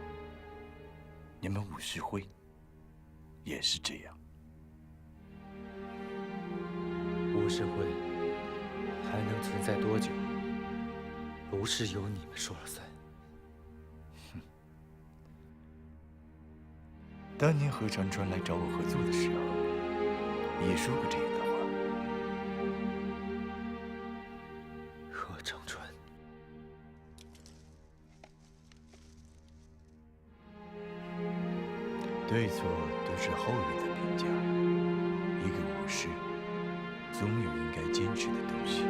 你们武士会也是这样。武士会还能存在多久？不是由你们说了算。当年何长川来找我合作的时候，也说过这样的话。何长川，对错都是后人的评价。一个武士，总有应该坚持的东西，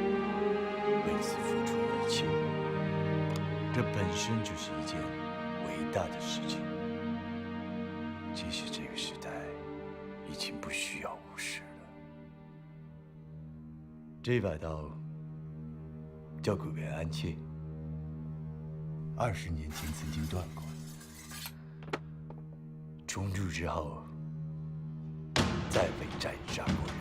为此付出一切。这本身就是一件伟大的事情。即使这个时代已经不需要武士了。这把刀叫古元安切，20年前曾经断过，重铸之后再未斩杀过人。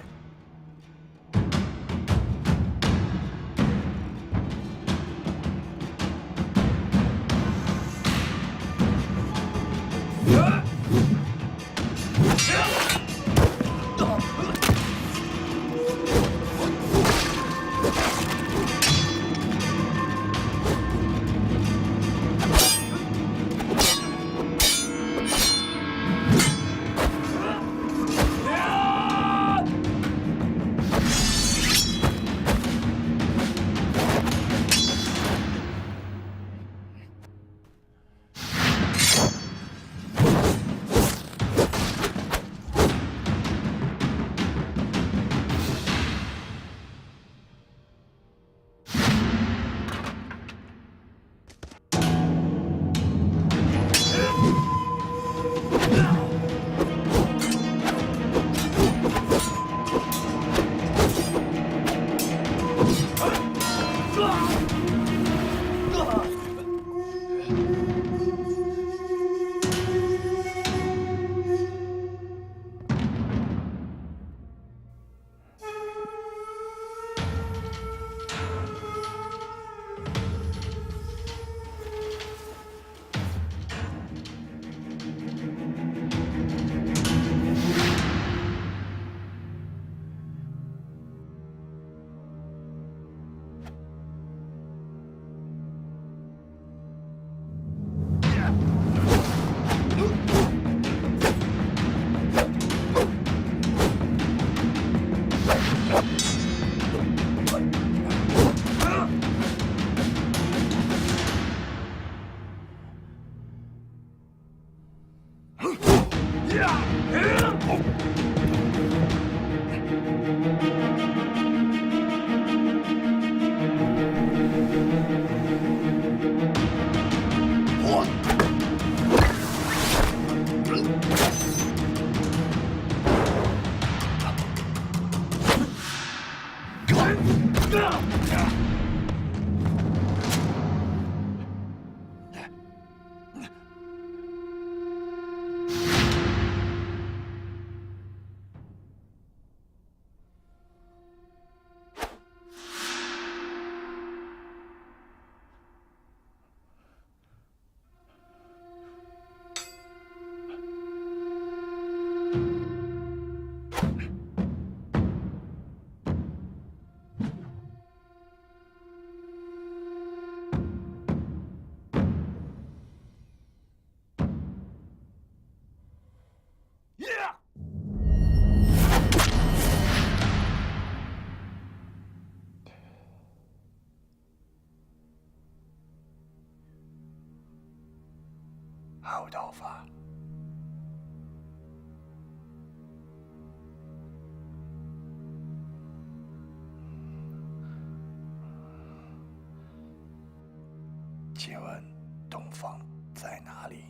方在哪里？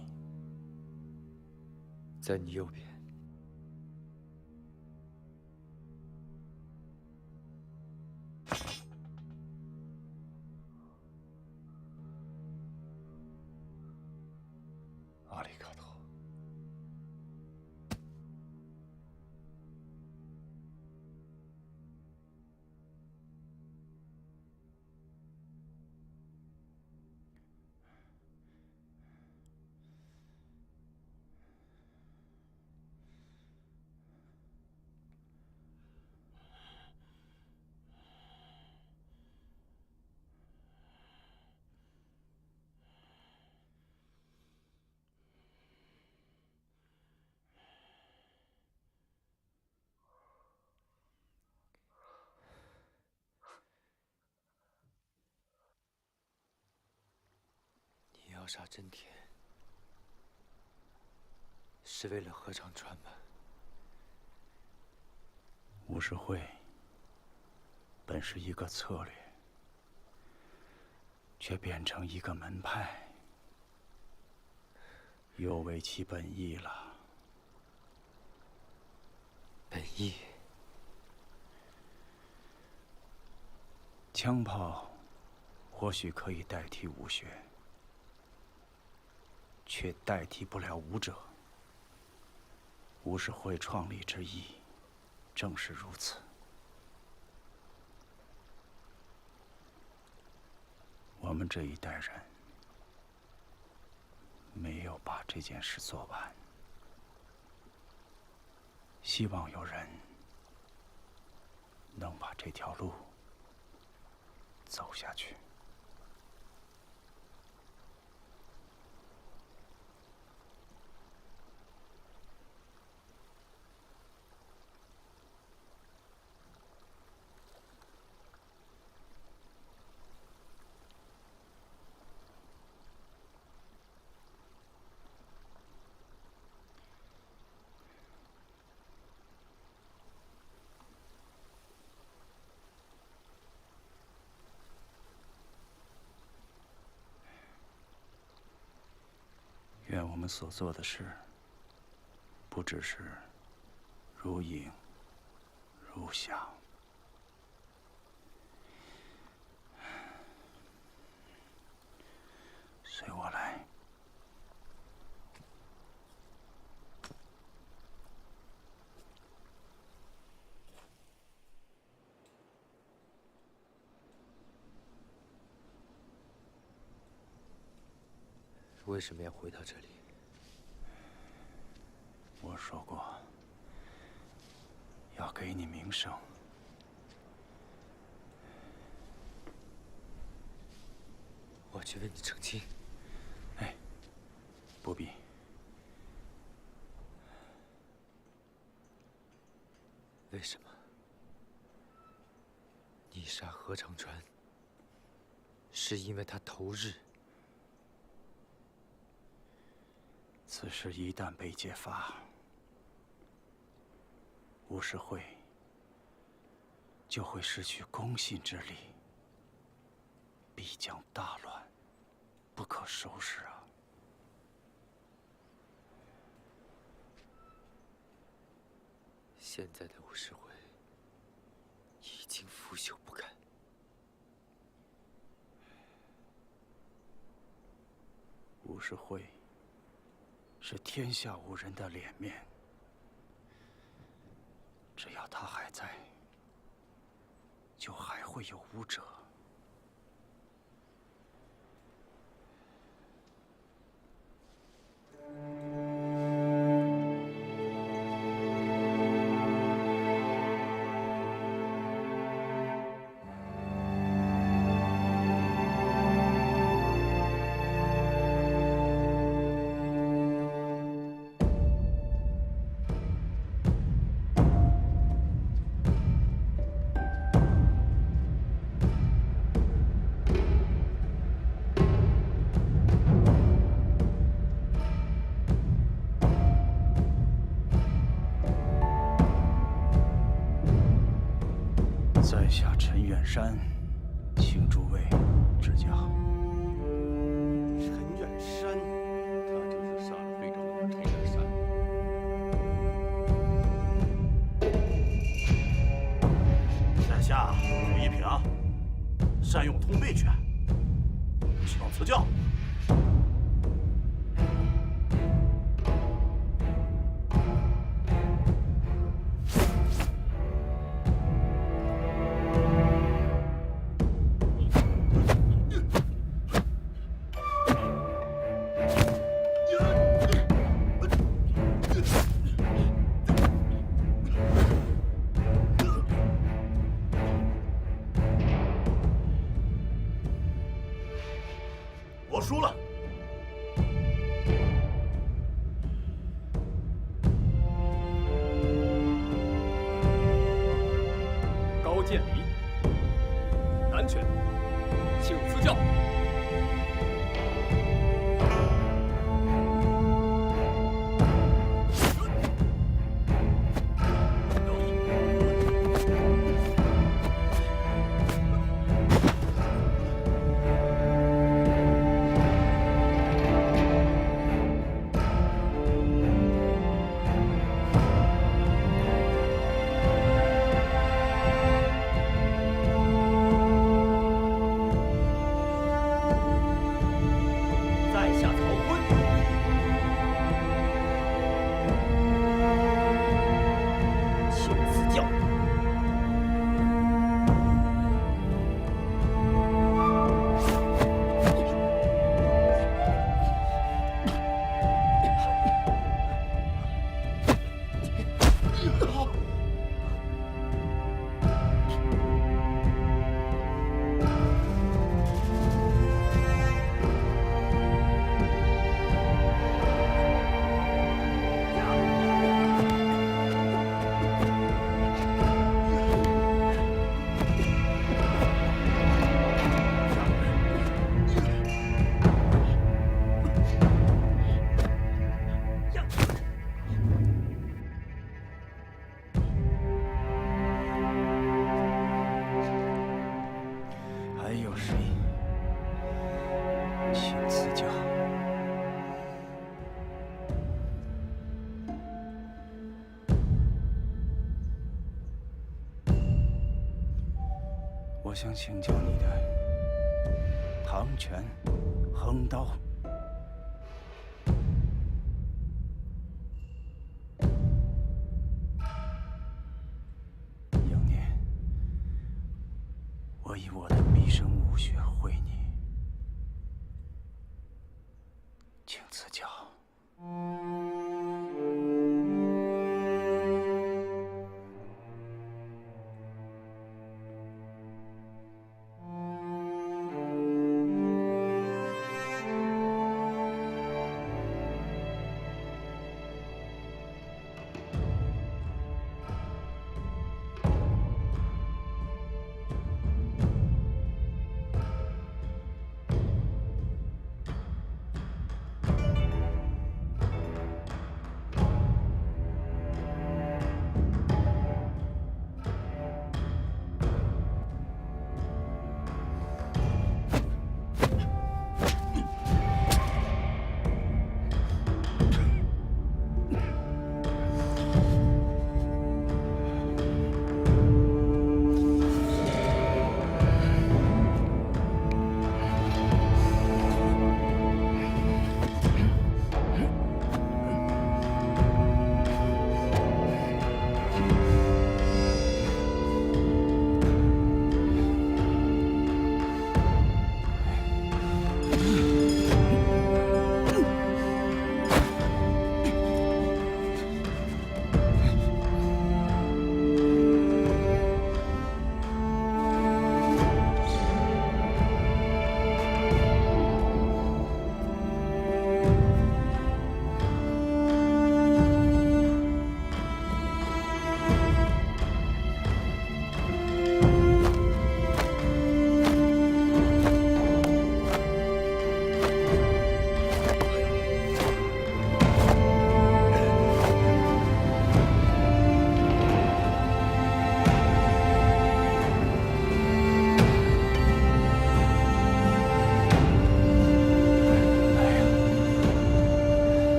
在你右边。阿里嘎多。你要杀真田，是为了合长川吗？武士会本是一个策略，却变成一个门派，有违其本意了。本意？枪炮或许可以代替武学，却代替不了武者。武士会创立之意，正是如此。我们这一代人没有把这件事做完，希望有人能把这条路走下去。愿我们所做的事，不只是如影如响。随我来。为什么要回到这里？我说过，要给你名声。我去为你澄清。哎，不必。为什么？你杀何长川，是因为他投日？此事一旦被揭发，武士会就会失去公信之力，必将大乱，不可收拾啊！现在的武士会已经腐朽不堪。武士会是天下武人的脸面，只要他还在，就还会有武者。在下陈远山，请诸位指教。陈远山。善用通背拳，请赐教。我输了。高渐离，南拳，请赐教。还有谁？请赐教。我想请教你的唐拳、横刀。永年，我以我的毕生武学会你，请赐教。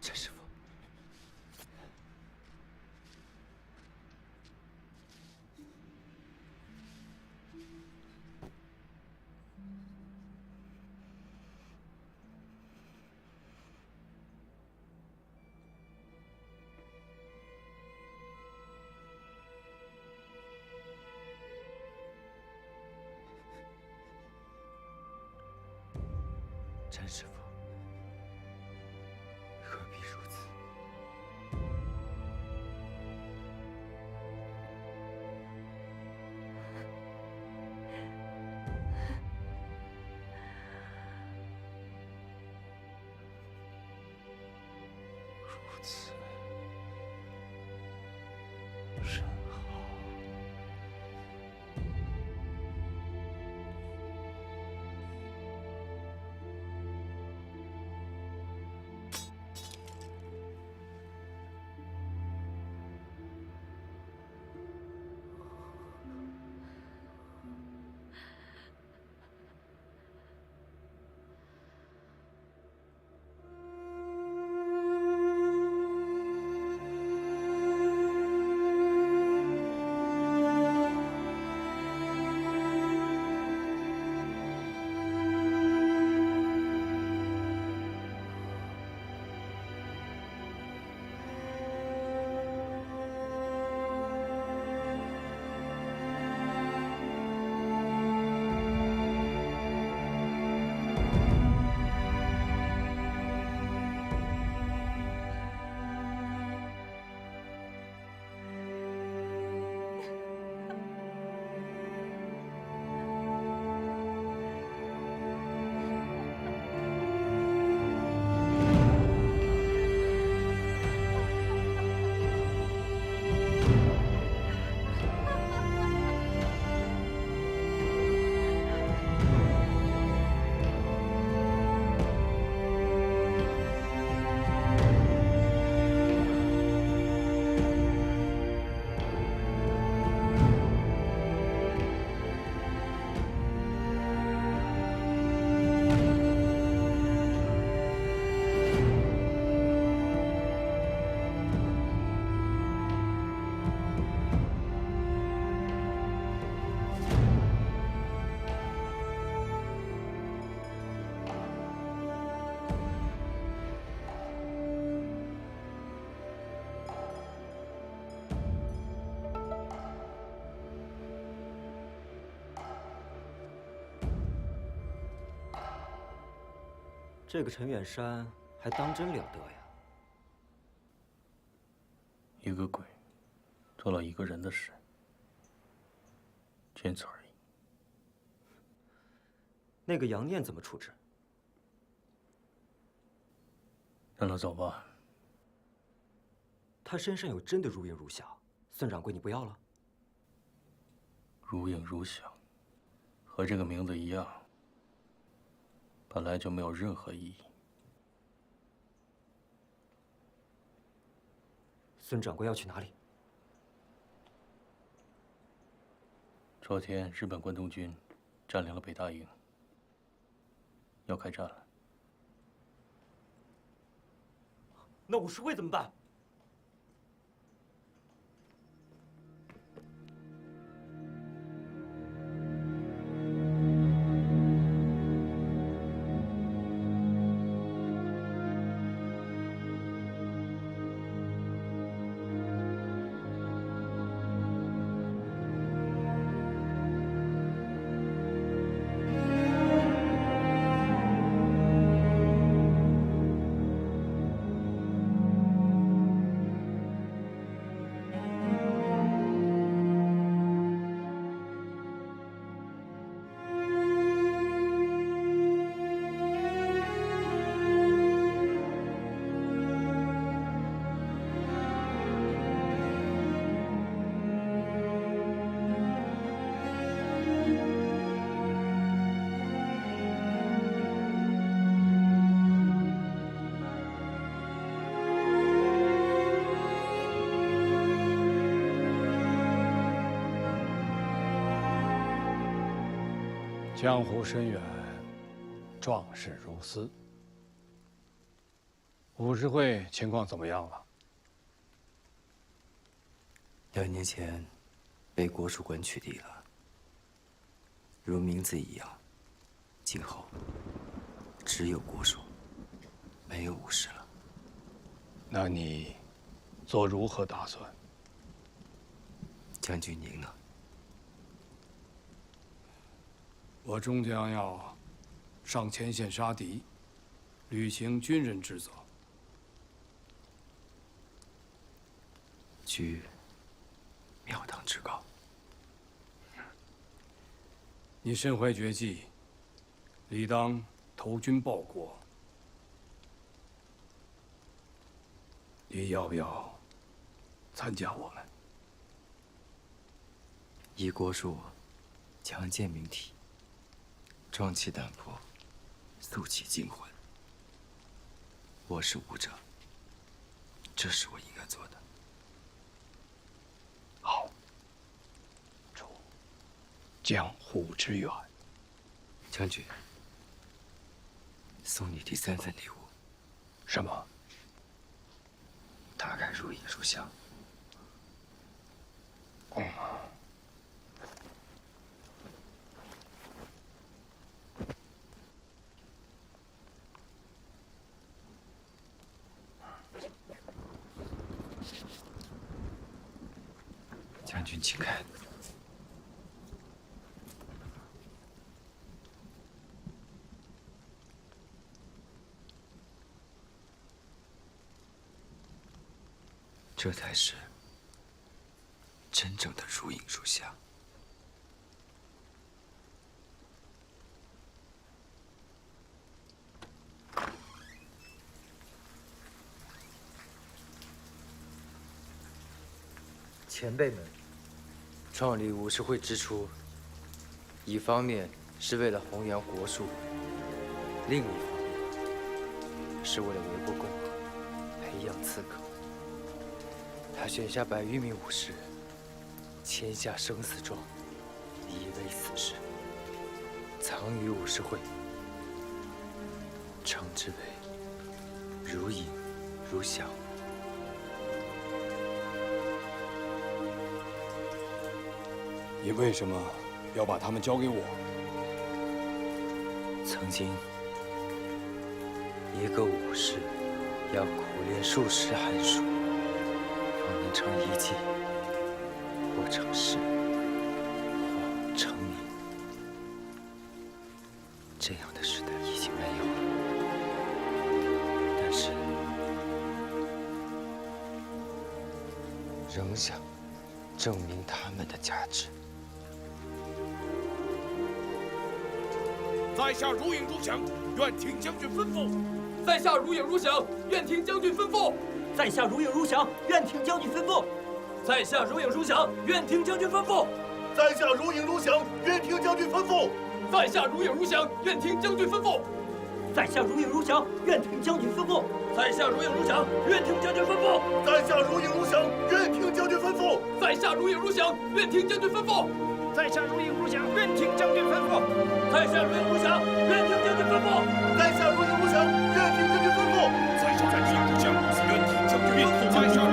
陈师傅。陈师傅，何必如此？如此甚好。这个陈远山还当真了得呀！一个鬼做了一个人的事，仅此而已。那个杨念怎么处置？让他走吧。他身上有真的如影如响，孙掌柜你不要了？如影如响，和这个名字一样，本来就没有任何意义。孙掌柜要去哪里？昨天日本关东军占领了北大营，要开战了。那武士会怎么办？江湖深远，壮士如斯。武士会情况怎么样了？2年前，被国术馆取缔了。如名字一样，今后只有国术，没有武士了。那你做如何打算？将军您呢？我终将要上前线杀敌，履行军人职责。居庙堂之高。你身怀绝技，理当投军报国。你要不要参加我们？以国术强健明体，壮气胆魄，肃气惊魂。我是武者，这是我应该做的。好，祝江湖之远。将军，送你第3份礼物。什么？大概如影如相。将军，请看。这才是真正的如影如相。前辈们创立武士会之初，一方面是为了弘扬国术，另一方面是为了维护共和，培养刺客。他选下100余名武士，签下生死状，以为死士，藏于武士会，称之为如影如相。你为什么要把他们交给我？曾经，一个武士要苦练数十寒暑，方能成一技，或成师，或成名。这样的时代已经没有了，但是仍想证明他们的价值。在下如影如响，愿听将军吩咐。在下如影如响，愿听将军吩咐。在下如影如响，愿听将军吩咐。在下如影如响，愿听将军吩咐。在下如影如响，愿听将军吩咐。在下如影如响，愿听将军吩咐。在下如影如响，愿听将军吩咐。在下如影如响，愿听将军吩咐。在下如影如响，愿听将军吩咐。在下如影如响，愿听将军吩咐。在下如影如响，愿听将军吩咐。在下如影如响，愿听将军吩咐。在下如影如响，愿听将军吩咐。在下如影如响，愿听将军吩咐。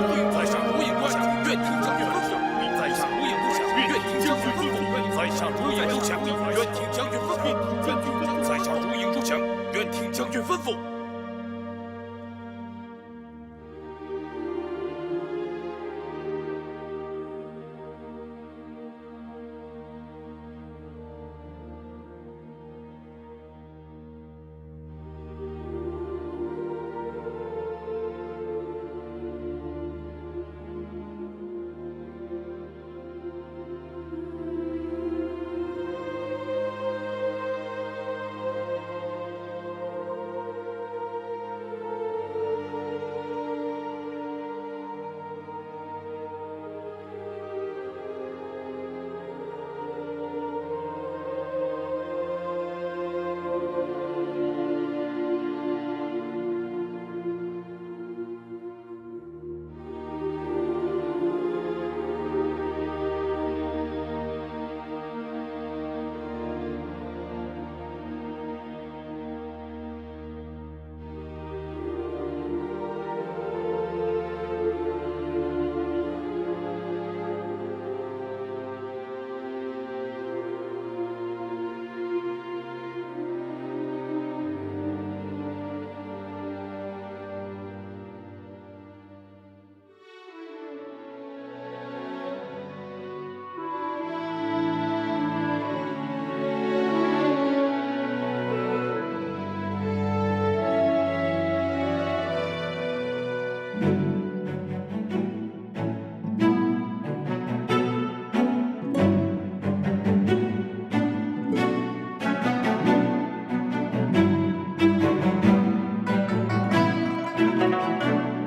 在下如影如响，愿听将军吩咐。在下如影如响，愿听将军吩咐。在下如影如响，愿听将军吩咐。在下如影如响，愿听将军吩咐。见。